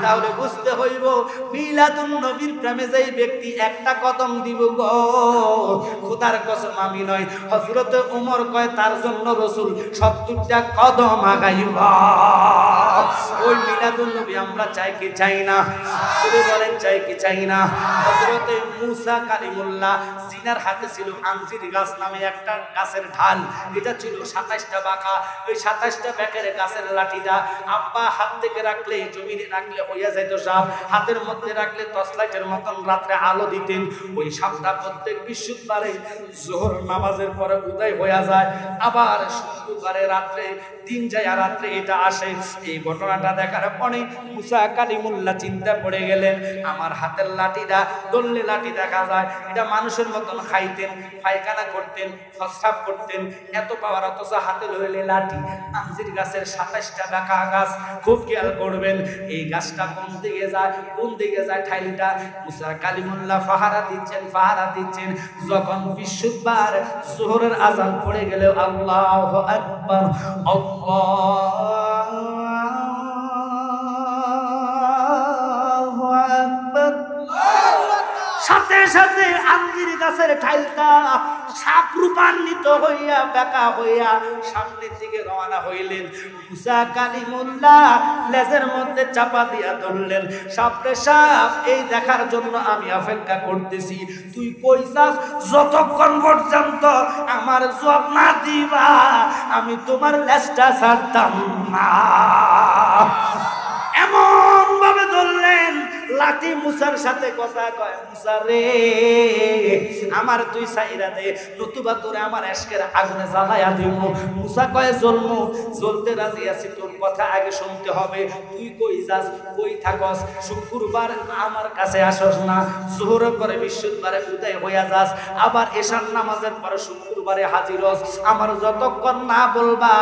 A: তাহলে বুঝতে হইব, মিলাদুন নবীর প্রেমে যেই ব্যক্তি একটা কদম দিব গো, খোদার কসম আমি নয়, হযরত ওমর কয় তার জন্য রাসূল 70টা কদম আগাইবা। ওই মিলাদুন নবী আমরা চাই কি চাই না? শুধু বলেন চাই কি চাই না? হযরত মুসা কালিমুল্লাহ সিনার হাতে ছিল আঞ্জির গাছ নামে একটা গাছের ঢাল। এটা ছিল 27টা বাঁকা। ওই 27টা ব্যাকের গাছের লাঠিটা আব্বা হাত থেকে রাখলে, জমিনে রাখলে হইয়া যাইতো সাপ, হাতের মধ্যে রাখলে টর্চলাইটের মতন রাত্রে আলো দিতেন। ওই সাপটা প্রত্যেক বৃহস্পতিবারে জোহর নামাজের পরে উদয় হইয়া যায়, আবার শুক্রবারে রাত্রে, দিন যায় আর রাত্রে এটা আসে। এই ঘটনাটা দেখার পরে মুসা কালিমুল্লাহ চিন্তা পড়ে গেলেন, আমার হাতের লাঠিটা দল্লে লাঠি দেখা যায়, এটা মানুষের মতন খাইতেন, পায়খানা করতেন, প্রস্রাব করতেন, এত পাওয়ার, অথচ হাতে লইলে লাঠি। আঞ্জির গাছের 27টা বাঁকা গাছ, খুব খেয়াল করবেন এই গাছটা কোন দিকে যায়, কোন দিকে যায় ঠাইলটা। মুসা কালিমুল্লাহ ফাহারা দিচ্ছেন, ফাহারা দিচ্ছেন। যখন বৃহস্পতিবার জোহরের আজান পড়ে গেল, আল্লাহু আকবার, সাথে সাথে আঞ্জির গাছের ঠাইলটা সাপ রূপান্বিত হইয়া বেকা হইয়া সামনের দিকে রওনা হইলেন। মুসা কালিমুল্লাহ লেজের মধ্যে চাপা দিয়া ধরলেন, সাপরে সাপ, এই দেখার জন্য আমি অপেক্ষা করতেছি, তুই কই যাস? যতক্ষণ পর্যন্ত আমার জবাব না দিবা আমি তোমার লেজটা ছাড়তাম না। এমন ভাবে ধরলেন, লাঠি মুসার সাথে কথা কয়, মুসা রে আমার তুই সাইরা দে, নতুবা তোরে আমার এশকের আগুনে জ্বালায়া দিব। মুসা কয় জ্বলমু, জ্বলতে রাজি আছি, তোর কথা আগে শুনতে হবে। তুই কই যাস, কই থাকস? শুক্রবার আমার কাছে আসস না, জোহরের পরে বৃহস্পতিবারে উদয় হইয়া যাস, আবার এশার নামাজের পরে শুক্রবারে হাজির হস। আমার যতক্ষণ না বলবা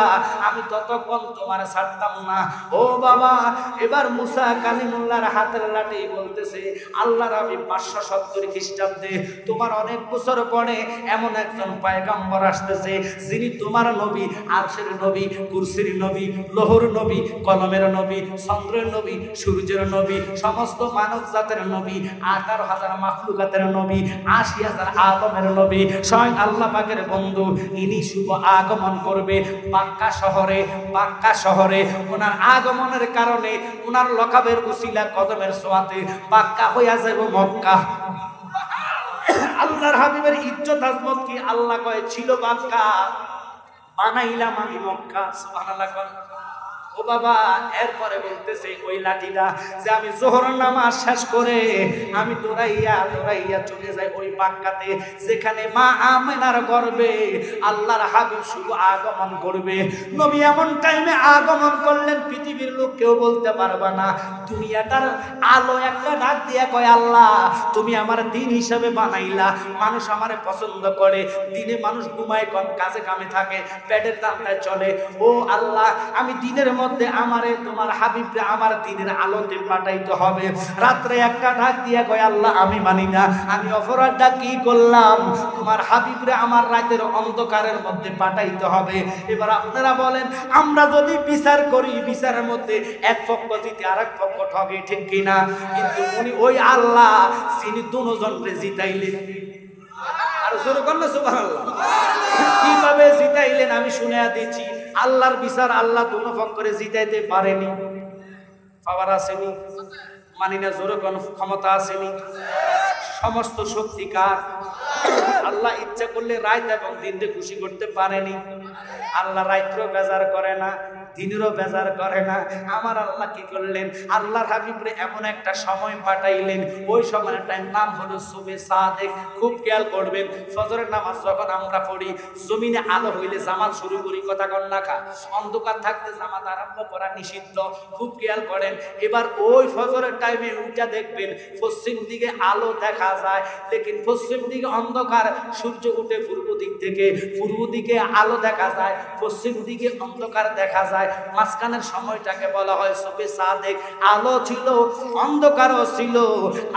A: আমি ততক্ষণ তোমার ছাড়তাম না। ও বাবা, এবার মুসা কালিমুল্লাহর হাতের লাঠি বলতেছে, আল্লাহর আমি 570 খ্রিস্টাব্দে, তোমার অনেক বছর পরে এমন একজন পয়গম্বর আসতেছে, যিনি তোমার নবী, আরশের নবী, কুরসির নবী, লোহর নবী, কলমের নবী, চন্দ্রের নবী, সূর্যের নবী, সমস্ত মানব জাতের নবী, 18,000 মাখলুকাতের নবী, 80,000 আদমের নবী, স্বয়ং আল্লাহ পাকের বন্ধু। ইনি শুভ আগমন করবে বাক্কা শহরে। বাক্কা শহরে ওনার আগমনের কারণে, ওনার লকাবের উসিলা, কদমের সোয়াতে বাক্কা হইয়া যাইব মক্কা। আল্লাহর হাবিবের ইজ্জত আজমত কি আল্লাহ কয় ছিল বাক্কা, বানাইলাম আমি মক্কা। সুবহানাল্লাহ। ও বাবা, এরপরে বলতেছে ওই লাঠিটা যে আমি যোহর নামাজ শেষ করে আমি দৌড়াইয়া দৌড়াইয়া চলে যাই ওই বাক্কাতে, যেখানে মা আমেনার গর্ভে আল্লাহর হাবিব শুধু আগমন করবে। নবী এমন টাইমে আগমন করলেন পৃথিবীর লোক কেউ বলতে পারবে না। দুনিয়াটার আলো একটা ডাক দিয়া কয়, আল্লাহ তুমি আমার দিন হিসাবে বানাইলা, মানুষ আমারে পছন্দ করে, দিনে মানুষ ঘুমায় কম, কাজে কামে থাকে, পেটের দান্দায় চলে। ও আল্লাহ, আমি দিনের মধ্যে আমারে তোমার হাবিবরে আমার দিনের আলোতে পাঠাইতে হবে। রাত্রে একটা ডাক দিয়া কয়, আল্লাহ আমি মানি না, আমি অপরাধটা কি করলাম, তোমার হাবিবরে আমার রাতের অন্ধকারের মধ্যে পাঠাইতে হবে। এবার আপনারা বলেন, আমরা যদি বিচার করি, বিচারের মধ্যে এক পক্ষ জিতে আর এক পক্ষ ঠকে, ঠিক কিনা? কিন্তু উনি ওই আল্লাহ যিনি দুজনকে জিতাইলেন। আর জোরে বলেন না সুবহানাল্লাহ। কিভাবে জিতাইলেন আমি শুনে দিচ্ছি। আল্লাহর বিচার আল্লাহ দুনো পক্ষে জিতাইতে পারেনি, পাওয়ার আসেনি, মানি না, জোরে কোন ক্ষমতা আসেনি, সমস্ত শক্তি কার? আল্লাহ ইচ্ছা করলে রাত এবং দিনকে খুশি করতে পারেনি। আল্লাহ রাত্রেও বেজার করে না, দিনেরও বেজার করে না। আমার আল্লাহ কি করলেন, আল্লাহর হাবিবরে এমন একটা সময় পাঠাইলেন, ওই সময়ের টাইম নাম হলো সুবে সাদেক। খুব খেয়াল করবেন, ফজরের নামাজ যখন আমরা পড়ি, জমিনে আলো হইলে জামাত শুরু করি, কথা কন না খা, অন্ধকার থাকতে জামাত আরম্ভ করা নিষিদ্ধ। খুব খেয়াল করেন। এবার ওই ফজরের টাইমে উঠা দেখবেন পশ্চিম দিকে আলো দেখা যায়, লেকিন পশ্চিম দিকে অন্ধকার, সূর্য উঠে পূর্ব দিক থেকে, পূর্ব দিকে আলো দেখা যায়, পশ্চিম দিকে অন্ধকার দেখা যায়। মাঝখানের সময়টাকে বলা হয় সুবে সাদেক। আলো ছিল, অন্ধকারও ছিল,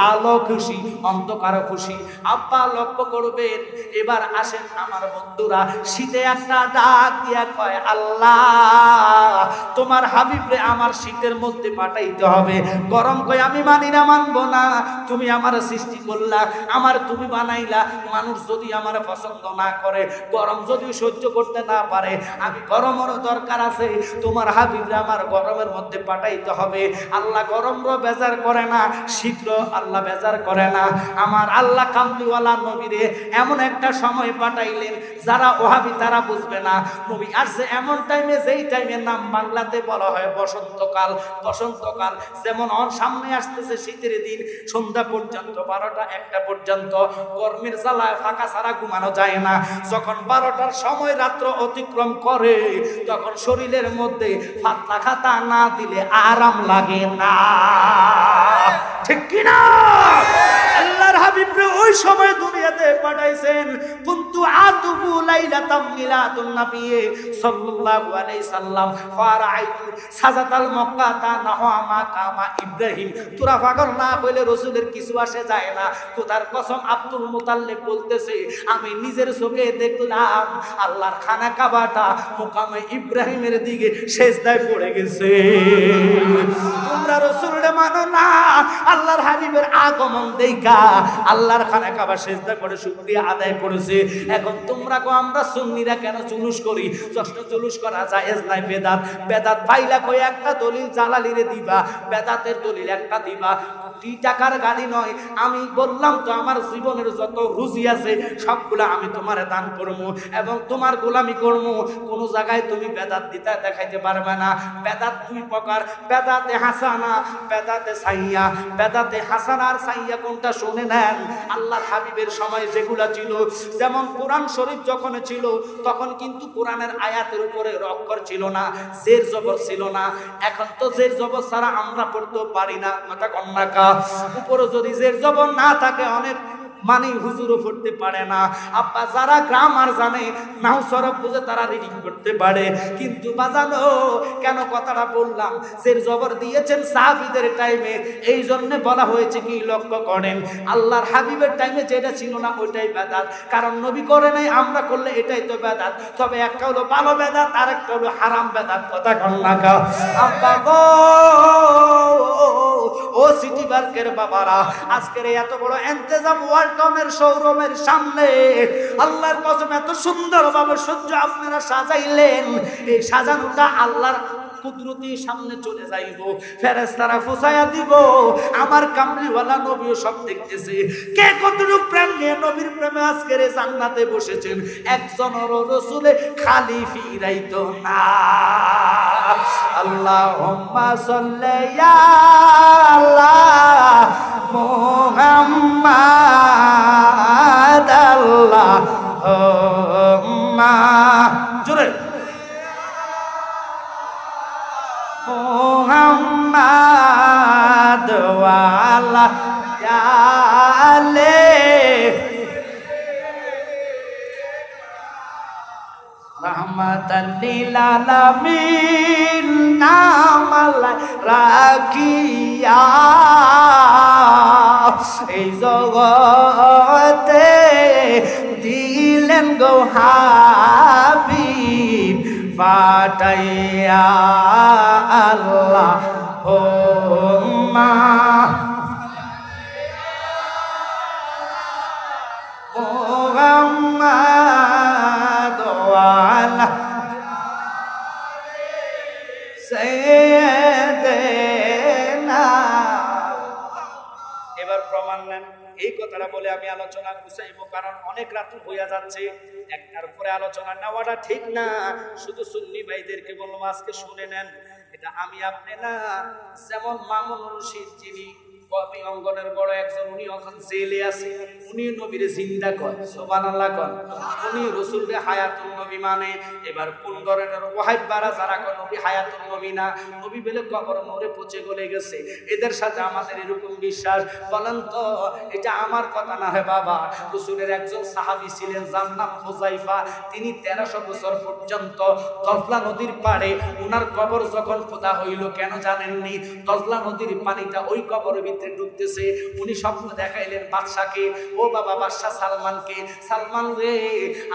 A: আলো খুশি, অন্ধকারও খুশি। আব্বা লক্ষ্য করবেন। এবার আসেন আমার বন্ধুরা, শীতে একটা ডাক দিয়া কয়, আল্লাহ তোমার হাবিবরে আমার শীতের মধ্যে পাঠাইতে হবে। গরম কয়, আমি মানি না, মানবো না, তুমি আমার সৃষ্টি করলা, আমার তুমি বানাইলা, মানুষ যদি আমার পছন্দ না করে, গরম যদি সহ্য করতে না পারে, আমি গরমেরও দরকার আছে, তোমার হাবিবরে আমার গরমের মধ্যে পাঠাইতে হবে। আল্লাহ গরমরও বেজার করে না, শীতরও আল্লাহ বেজার করে না। আমার আল্লাহ কামলিওয়ালা নবীরে এমন একটা সময় পাঠাইলেন, যারা ওহাবি তারা বুঝবে না। নবী আসছে এমন টাইমে, যেই টাইমের নাম বাংলাতে বলা হয় বসন্তকাল। বসন্তকাল যেমন সামনে আসতেছে শীতের দিন, সন্ধ্যা পর্যন্ত 12টা 1টা পর্যন্ত গরমের জ্বালায় ফাঁকা ছাড়া ঘুমানো যায় না। যখন 12টার সময় রাত্র অতিক্রম করে, তখন শরীরের মধ্যে পাতলা খাতা না দিলে আরাম লাগে না, ঠিক কিনা? আল্লাহর হাবিবরে ওই সময় দুনিয়াতে পাঠাইছেন। কুনতু আতুবু লাইলাতাম মিলাদুন নবী সাল্লাল্লাহু আলাইহি সাল্লাম ফারাআইতু সাজাতাল মক্কাতা নাহা মাকামা ইব্রাহিম। তোরা পাগল না হইলে রাসূলের কিছু আসে যায় না। খোদার কসম, আব্দুল মুতাল্লিব বলতেছে, আমি নিজের চোখে দেখলাম আল্লাহর খানা কাবাটা মুকামে ইব্রাহিমের দিকে সেজদায় পড়ে গেছে। তোমরা রাসূলরে মানো না, আল্লাহর হাবিবের আগমন দেখা আল্লাহর খানা কাবা সেজদা করে শুকরিয়া আদায় করেছে। এখন তোমরা কো আমরা সুন্নিরা কেন জুলুস করি? যষ্ট জুলুস করা জায়েজ নাই, বেদাত। বেদাত পাইলা কই একটা দলিল জালালিরে দিবা, বেদাতের দলিল একটা দিবা। টাকার গাড়ি নয়, আমি বললাম তো আমার জীবনের যত রুজি আছে সবগুলা আমি তোমারে দান করবো এবং তোমার গোলামি করবো। কোনো জায়গায় তুমি বেদাত দিতে দেখাইতে পারবে না। বেদাত দুই প্রকার, বেদাতে হাসানা, বেদাতে সাইয়া। বেদাতে হাসানা আর সাইয়া কোনটা শুনে নেন। আল্লাহর হাবিবের সময় যেগুলা ছিল, যেমন কোরআন শরীফ যখন ছিল, তখন কিন্তু কোরআনের আয়াতের উপরে অক্ষর ছিল না, জের জবর ছিল না। এখন তো জের জবর ছাড়া আমরা পড়তে পারি না, কথা কন্যাকা। উপরে যদি জের জবর না থাকে, অনেক মানে হুজুরও পড়তে পারে না। আব্বা যারা গ্রামার জানে, নাও সরব বুঝে, তারা রিডিং করতে পারে। কিন্তু বাজানো কেন কথাটা বললাম, জের জবর দিয়েছেন সাহাবীদের টাইমে, এই জন্য বলা হয়েছে কি লক্ষ্য করেন, আল্লাহর হাবিবের টাইমে যেটা ছিল না ওইটাই বেদাত। কারণ নবী করে নাই, আমরা করলে এটাই তো বেদাত। তবে একটা হলো ভালো বেদাত, আর একটা হলো হারাম বেদাত, কথা কন্যাকা। আব্বা গো, ও সিটি পার্কের বাবারা, আজকের এত বড় ইন্তেজাম ওয়ালটনের শোরুমের সামনে, আল্লাহর কসম এত সুন্দরভাবে সহ্য আপনারা সাজাইলেন। এই সাজানোটা আল্লাহর কুদরতি সামনে চলে যাইব, ফেরেশতারা ফুসায়া দিব, আমার কামলিওয়ালা নবীও সব দেখতেছে। কে কতটুকু প্রেম নিয়ে নবীর প্রেমে আজকের জান্নাতে বসেছেন, একজনেরও রাসূলে খালি ফিরাইতো না। আল্লাহুম্মা সাল্লি আলা মুহাম্মাদ, আল্লাহুম্মা জোরে মুহাম্মাদ ওয়া আলা আলি রাহমাতাল লিল আলামিন, নামাল রাখিয়া এই জগতে দিলেন গো হাবিব ফাটাইয়া। আল্লাহুম্মা মুহাম্মাদ ওয়া আলা সাইয়্যিদিনা। এবার প্রমাণ নেন। এই কথাটা বলে আমি আলোচনা গুছাইব, কারণ অনেক রাত হইয়া যাচ্ছে, একটার পরে আলোচনা নেওয়াটা ঠিক না। শুধু সুন্নি ভাইদেরকে বলবো আজকে শুনে নেন, এটা আমি আপনি না। যেমন মামুনুর রশিদ, যিনি কবি অঙ্গনের বড় একজন, উনি এখন জেলে আছে, উনি নবীরে জিন্দা কয়, সুবহানাল্লাহ কন। উনি রাসূলকে হায়াতুন নবী মানে। এবার কোন ধরনের ওয়াহিদ বারা যারা কয় নবী হায়াতুন নবী না, নবী বলে কবর মরে পচে গলে গেছে, এদের সাথে আমাদের এরকম বিশ্বাস? বলেন তো, এটা আমার কথা না হে বাবা। রাসূলের একজন সাহাবী ছিলেন, যার নাম হুযায়ফা। তিনি 1300 বছর পর্যন্ত তজলা নদীর পাড়ে ওনার কবর যখন খোদা হইল, কেন জানেননি? তজলা নদীর পানিটা ওই কবরের ভিতরে ঢুকতেছে। উনি স্বপ্ন দেখাইলেন বাদশাকে, ও বাবা বাদশা সালমানকে, সালমান রে,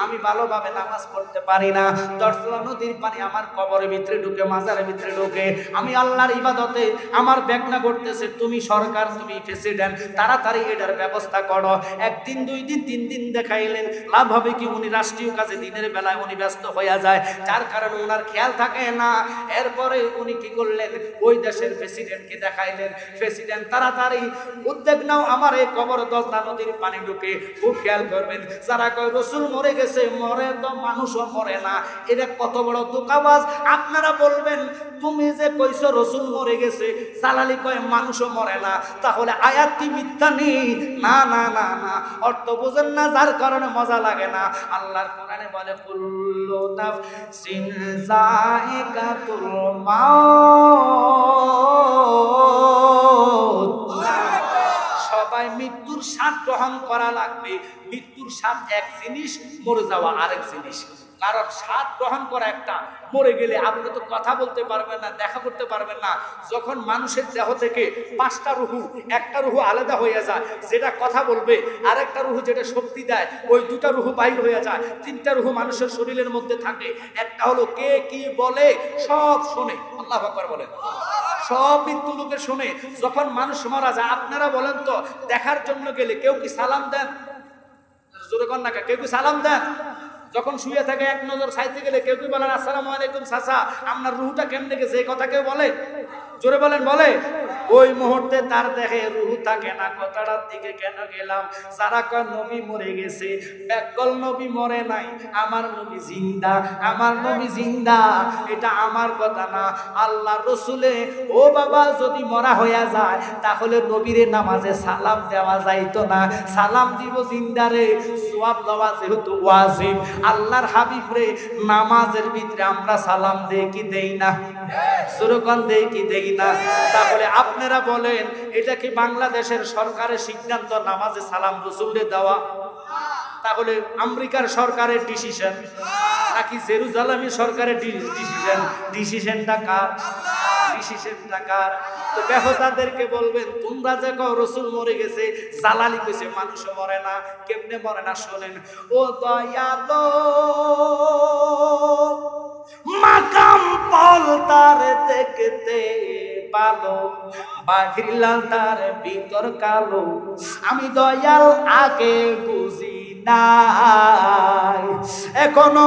A: আমি ভালোভাবে নামাজ পড়তে পারি না, তজলা নদীর পানি আমার কবরের ভিতরে ঢুকে, মাজারের ভিতরে ঢুকে, আমি আল্লাহর ইবাদতে আমার বেগনা করতেছে। তুমি সরকার, তুমি প্রেসিডেন্ট, তাড়াতাড়ি এটার ব্যবস্থা করো। একদিন, 2 দিন, 3 দিন দেখাইলেন, লাভ হবে কি? উনি রাষ্ট্রীয় কাজে দিনের বেলায় উনি ব্যস্ত হয়ে যায়, যার কারণে ওনার খেয়াল থাকে না। এরপরে উনি কি করলেন? ওই দেশের প্রেসিডেন্টকে দেখাইলেন। প্রেসিডেন্ট তাড়াতাড়ি উদ্যোগ নাও, আমার এই কবর তজলা নদীর পানি ঢুকে। খুব খেয়াল করবেন, যারা কয় রাসূল মরে গেছে, মরে তো মানুষও মরে না, এটা কত বড় ধোঁকাবাজ। আপনারা বলবেন, তুমি যে কইছো রাসূল মরে গেছে, জালালি কয় মানুষও মরে না, তাহলে আয়াত কি মিথ্যা নেই? না না না না, অর্থ বোঝেন না, যার কারণে মজা লাগে না। আল্লাহর কোরআনে বলে, কুল্লু নাফসিন যায়িকাতুল মাউত, সবাই মৃত্যুর স্বাদ গ্রহণ করা লাগবে। মৃত্যুর স্বাদ এক জিনিস, মরে যাওয়া আরেক জিনিস। কারণ স্বাদ গ্রহণ করা একটা, মরে গেলে আপনি তো কথা বলতে পারবেন না, দেখা করতে পারবেন না। যখন মানুষের দেহ থেকে 5টা রুহু, একটা রুহু আলাদা হয়ে যায়, যেটা কথা বলবে, আরেকটা রুহু যেটা শক্তি দেয়, ওই 2টা রুহু বাইর হয়ে যায়। 3টা রুহু মানুষের শরীরের মধ্যে থাকে। একটা হলো কে কি বলে সব শোনে, আল্লাহু আকবার বলেন, সব মৃত্যু লোকে শোনে। যখন মানুষ মারা যায়, আপনারা বলেন তো, দেখার জন্য গেলে কেউ কি সালাম দেন? জোরে কন না, কেউ কি সালাম দেন? যখন শুয়ে থাকে এক নজর চাইতে গেলে কেউ কি বলেন আসসালামু আলাইকুম চাচা, আপনার রুহুটা কেমনে গেছে, এই কথা কেউ বলে? জোরে বলেন, বলে? ওই মুহূর্তে তার দেখে রুহু থাকে না। কথাটার দিকে কেন গেলাম? যারা কয় নবী মরে গেছে, ব্যাকল নবী মরে নাই, আমার নবী জিন্দা, আমার নবী জিন্দা, এটা আমার কথা না, আল্লাহ রসুলে। ও বাবা, যদি মরা হইয়া যায় তাহলে নবীরে নামাজে সালাম দেওয়া যাইতো না, সালাম দিব জিন্দারে, সওয়াব দেওয়া যেহেতু ওয়াজিব। আল্লাহর হাবিব রে নামাজের ভিতরে আমরা সালাম দেই কি দেই না? সুরকান দেই কি দেই না? তাহলে আপনারা বলেন, এটা কি বাংলাদেশের সরকারের সিদ্ধান্ত নামাজে সালাম রাসূলকে দেওয়া? তাহলে আমেরিকার সরকারের ডিসিশন নাকি জেরুজালেমের সরকারের ডিসিশন? ডিসিশনটা কার? ডিসিশনটা কার? তো বেহুদাদেরকে বলবেন, তোমরা যে কও রাসূল মরে গেছে, জালালি কইছে মানুষ মরে না, কেমনে মরে না শোনেন। ও দয়ালো মাকাম পল তার দেখতে ভালো, বাহির লাল তার ভিতর কালো, আমি দয়াল আগে বুঝি নাই, এখনো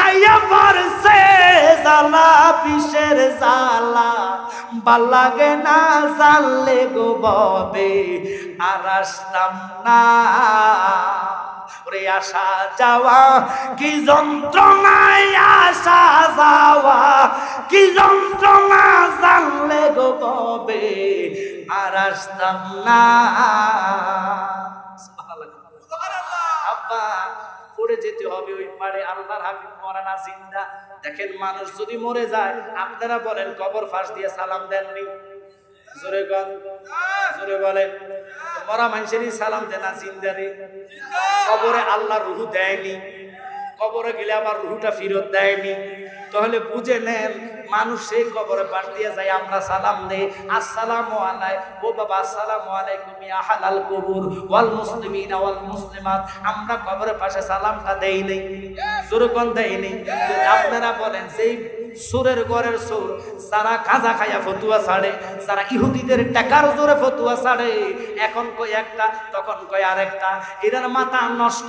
A: খাইয়া পারছে জ্বালা বিষের জ্বালা ভাল লাগে না জানলে গো ববে আর আসতাম না ওরে আসা যাওয়া কি যন্ত্রণায় আসা যাওয়া কি যন্ত্রণা জানলে গো ববে আর আসতাম না আব্বা পড়ে যেতে হবে ওই পারে আল্লাহর হাবিব মরা না জিন্দা দেখেন মানুষ যদি মরে যায় আপনারা বলেন কবর ফাঁস দিয়ে সালাম দেননি জোরে গান জোরে বলেন মরা মানুষেরই সালাম দেন না জিন্দারে কবরে আল্লাহ রুহু দেয়নি কবরে গেলে আবার রুহুটা ফেরত দেয়নি তাহলে বুঝে নেন মানুষ সেই কবরে পাশ দিয়ে যায় আমরা সালাম দেই আসসালামু আলাইকুম ও বাবা আসসালামু আলাইকুম ইয়া আহলাল কবুর ওয়াল মুসলিমিনা ওয়াল মুসলিমাত আমরা কবরের পাশে সালামটা দেই নেই জোরে কোন দেই নেই আপনারা বলেন যেই সুরের ঘরের সুর যারা খাজা খাইয়া ফতুয়া ছাড়ে যারা ইহুদিদের টাকার জোরে ফতুয়া ছাড়ে এখন কই একটা তখন কই আরেকটা এরার মাথা নষ্ট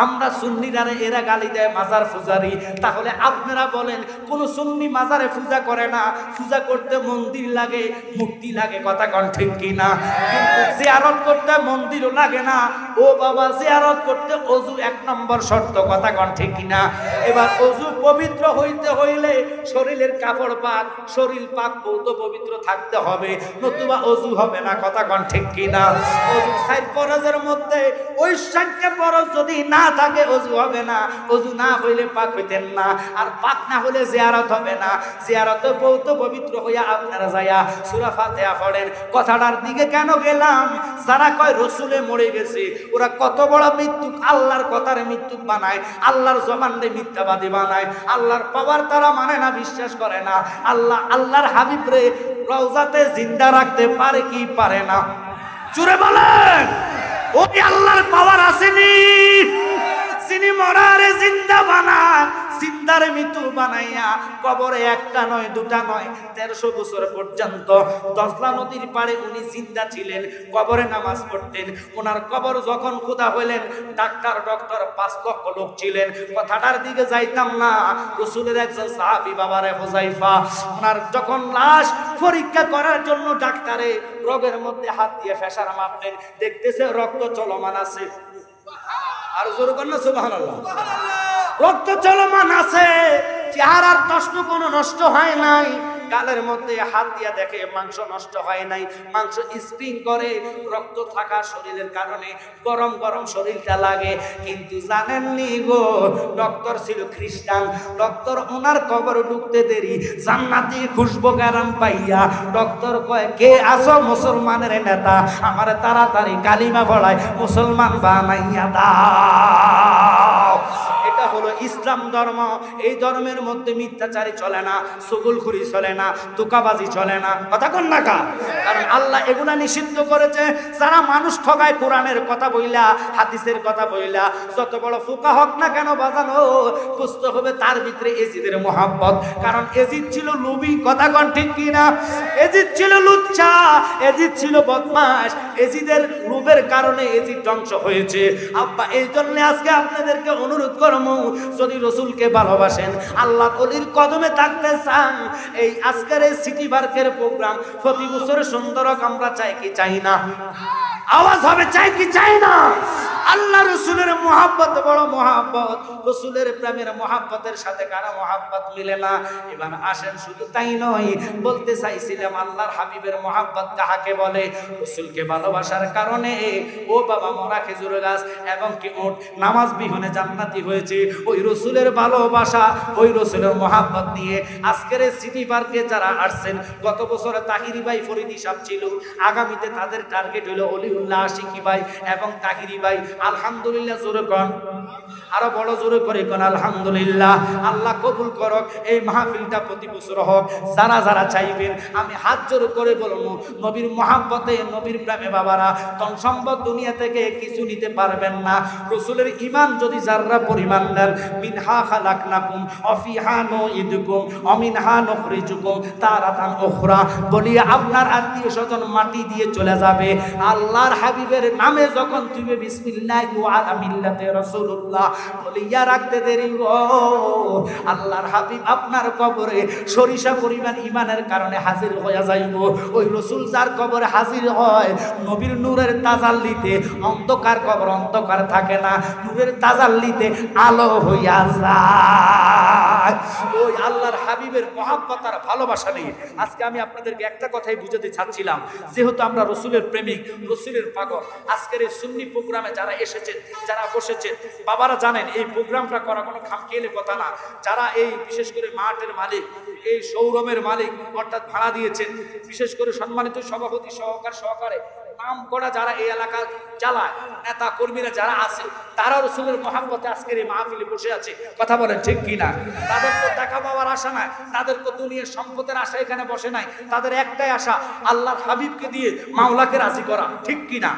A: আমরা সুন্নিরারে এরা গালি দেয় মাজার পূজারি তাহলে আপনারা বলেন কোন সুন্নি মাজারে পূজা করে না পূজা করতে মন্দির লাগে মূর্তি লাগে কথা কোন ঠিক কি না কিন্তু জিয়ারত করতে মন্দিরও লাগে না ও বাবা জিয়ারত করতে ওযু এক নম্বর শর্ত কথা কোন ঠিক কি না এবার ওযু পবিত্র হইতে হইলে শরীরের কাপড় পাক শরীর পাক পৌত পবিত্র থাকতে হবে নতুবা ওযু হবে না কথা কোন ঠিক কি না ওযু সাইড ফরজের মধ্যে ওই সাতটা ফরজ যদি না থাকে ওযু হবে না ওযু না হইলে পাক হইতেন না আর পাক না হলে জিয়ারত হবে না জিয়ারতে পৌত পবিত্র হইয়া আপনারা যায়া সূরা ফাতিহা পড়েন কথাটার দিকে কেন গেলাম যারা কয় রাসূলে মরে গেছে ওরা কত বড় মৃত্যুক আল্লাহর কথারে মৃত্যুক বানায় আল্লাহর জবানরে মিথ্যাবাদী বানায় আল্লাহর পাওয়ার তারা মানে না বিশ্বাস করে না আল্লাহর হাবিব রে রওজাতে জিন্দা রাখতে পারে কি পারে না জোরে বলেন ওই আল্লাহর পাওয়ার আসেনি যিনি মরারে জিন্দা বানায় জিন্দারে মৃত্যু বানাইয়া কবরে একটা নয় দুটা নয় 1300 বছর পর্যন্ত দজলা নদীর পাড়ে উনি জিন্দা ছিলেন কবরে নামাজ পড়তেন ওনার কবর যখন খোদা হইলেন ডাক্তার ডক্টর 5 লক্ষ লোক ছিলেন কথাটার দিকে যাইতাম না রাসূলের একজন সাহাবী বাবারে হুযায়ফা ওনার যখন লাশ পরীক্ষা করার জন্য ডাক্তারে রোগের মধ্যে হাত দিয়ে ফেসার মাপলেন দেখতেছে রক্ত চলমান আছে আর জোর কর না সুবহানাল্লাহ রক্ত চলমান আছে চেহারার প্রশ্ন কোনো নষ্ট হয় নাই গালের মধ্যে হাত দিয়া দেখে মাংস নষ্ট হয় নাই মাংস স্প্রিং করে রক্ত থাকা শরীরের কারণে গরম গরম শরীরটা লাগে কিন্তু জানেননি গো ডক্টর ছিল খ্রিস্টান ডক্টর ওনার কবর ঢুকতে দেরি জান্নাতি খুশবু গারাম পাইয়া ডক্টর কয় কে আসো মুসলমানের নেতা আমারে তাড়াতাড়ি কালিমা পড়ায় মুসলমান বানাইয়া দাও এটা হলো ইসলাম ধর্ম এই ধর্মের মধ্যে মিথ্যাচারী চলে না সুগুলখুরি চলে না তুকাবাজি চলে না কথা কোন না কারণ আল্লাহ এগুলা নিষিদ্ধ করেছে যারা মানুষ ঠগায় কোরআনের কথা বইলা হাদিসের কথা বইলা যত বড় ফুকা হোক না কেন বাজানো বুঝতে হবে তার ভিতরে এজিদের মোহাব্বত কারণ এজিদ ছিল লোভী কথা কোন ঠিক কি না এজিদ ছিল লুচ্চা এজিদ ছিল বদমাশ এজিদের লোভের কারণে এজিদ ধ্বংস হয়েছে আব্বা এই জন্য আজকে আপনাদেরকে অনুরোধ করব যদি রাসূলকে ভালোবাসেন আল্লাহ ওলির কদমে থাকতে চান এই আজকের এই সিটি পার্কের প্রোগ্রাম প্রতি বছর সুন্দর আমরা চাই কি চাই না আওয়াজ হবে চাই কি চাই না আল্লাহ রাসূলের মোহাব্বত বড় মোহাব্বত রাসূলের প্রেমের মোহাব্বতের সাথে কারো মোহাব্বত মিলে না এবার আসেন শুধু তাই নয় বলতে চাইছিলাম আল্লাহর হাবিবের মোহাব্বত কাকে বলে রাসূলকে ভালোবাসার কারণে ও বাবা মরা খেজুর গাছ এবং কি উট নামাজ বিহীনে জান্নাতি হয়েছে ওই রাসূলের ভালোবাসা ওই রাসূলের মোহাব্বত নিয়ে আজকের সিটি পার্কে যারা আসছেন গত বছরে তাহিরি ভাই ফরিদি সাহেব ছিল আগামীতে তাদের টার্গেট হলো অলিউল্লাহ আশিকি ভাই এবং তাহিরি ভাই আলহামদুলিল্লাহ জোরে কোন আরো বড় জোরে করে কোন আলহামদুলিল্লাহ আল্লাহ কবুল করুক এই মাহফিলটা প্রতি বছর হোক যারা যারা চাইবেন আমি হাত জোর করে বলবো নবীর মোহাব্বতে নবীর প্রেমে বাবারা তন সম্পদ দুনিয়া থেকে কিছু নিতে পারবেন না রাসূলের ঈমান যদি যাররা পরিমাণ দেন মিনহা খালাকনাকুম অফিহা নুইদুকুম অমিনহা নুখরিজুকুম তারাতান উখরা বলিয়া আপনার আত্মীয় স্বজন মাটি দিয়ে চলে যাবে আল্লাহর হাবিবের নামে যখন তুমি বিসমিল্লাহ দীনিল্লাহি ওয়া আলা মিল্লাতি রাসূলুল্লাহ। বলিয়া রাখতে দেরি গো, আল্লাহর হাবিব আপনার কবরে সরিষা পরিমাণ ঈমানের কারণে হাজির হয়ে যাইব। ওই রাসূল যার কবরে হাজির হয়, নবীর নূরের তাজাল্লিতে অন্ধকার কবর অন্ধকার থাকে না, নূরের তাজাল্লিতে আলো হইয়া যায়। ওই আল্লাহর হাবিবের মহব্বত আর ভালোবাসা নিয়ে আজকে আমি আপনাদেরকে একটা কথাই বুঝাতে চাচ্ছিলাম, যেহেতু আমরা রসুলের প্রেমিক, রসুলের পাগল, আজকের এই সুন্নি প্রোগ্রামে যারা এসেছেন, যারা বসেছেন, বাবারা জানেন এই প্রোগ্রামটা করা কোনো খামখেয়ালি কথা না। যারা এই বিশেষ করে মাঠের মালিক, এই শোরুমের মালিক অর্থাৎ ভাড়া দিয়েছেন, বিশেষ করে সম্মানিত সভাপতি সহকারে নাম করা যারা এই এলাকা চালায়, নেতা কর্মীরা যারা আছে, তারা রসুলের মহব্বতে আজকের এই মাহফিলে বসে আছে। কথা বলেন ঠিক কিনা? তাদের তো দেখা পাওয়ার আশা নাই, তাদের তো দুনিয়ার সম্পদের আশা এখানে বসে নাই, তাদের একটাই আশা আল্লাহর হাবিবকে দিয়ে মাওলাকে রাজি করা। ঠিক কিনা?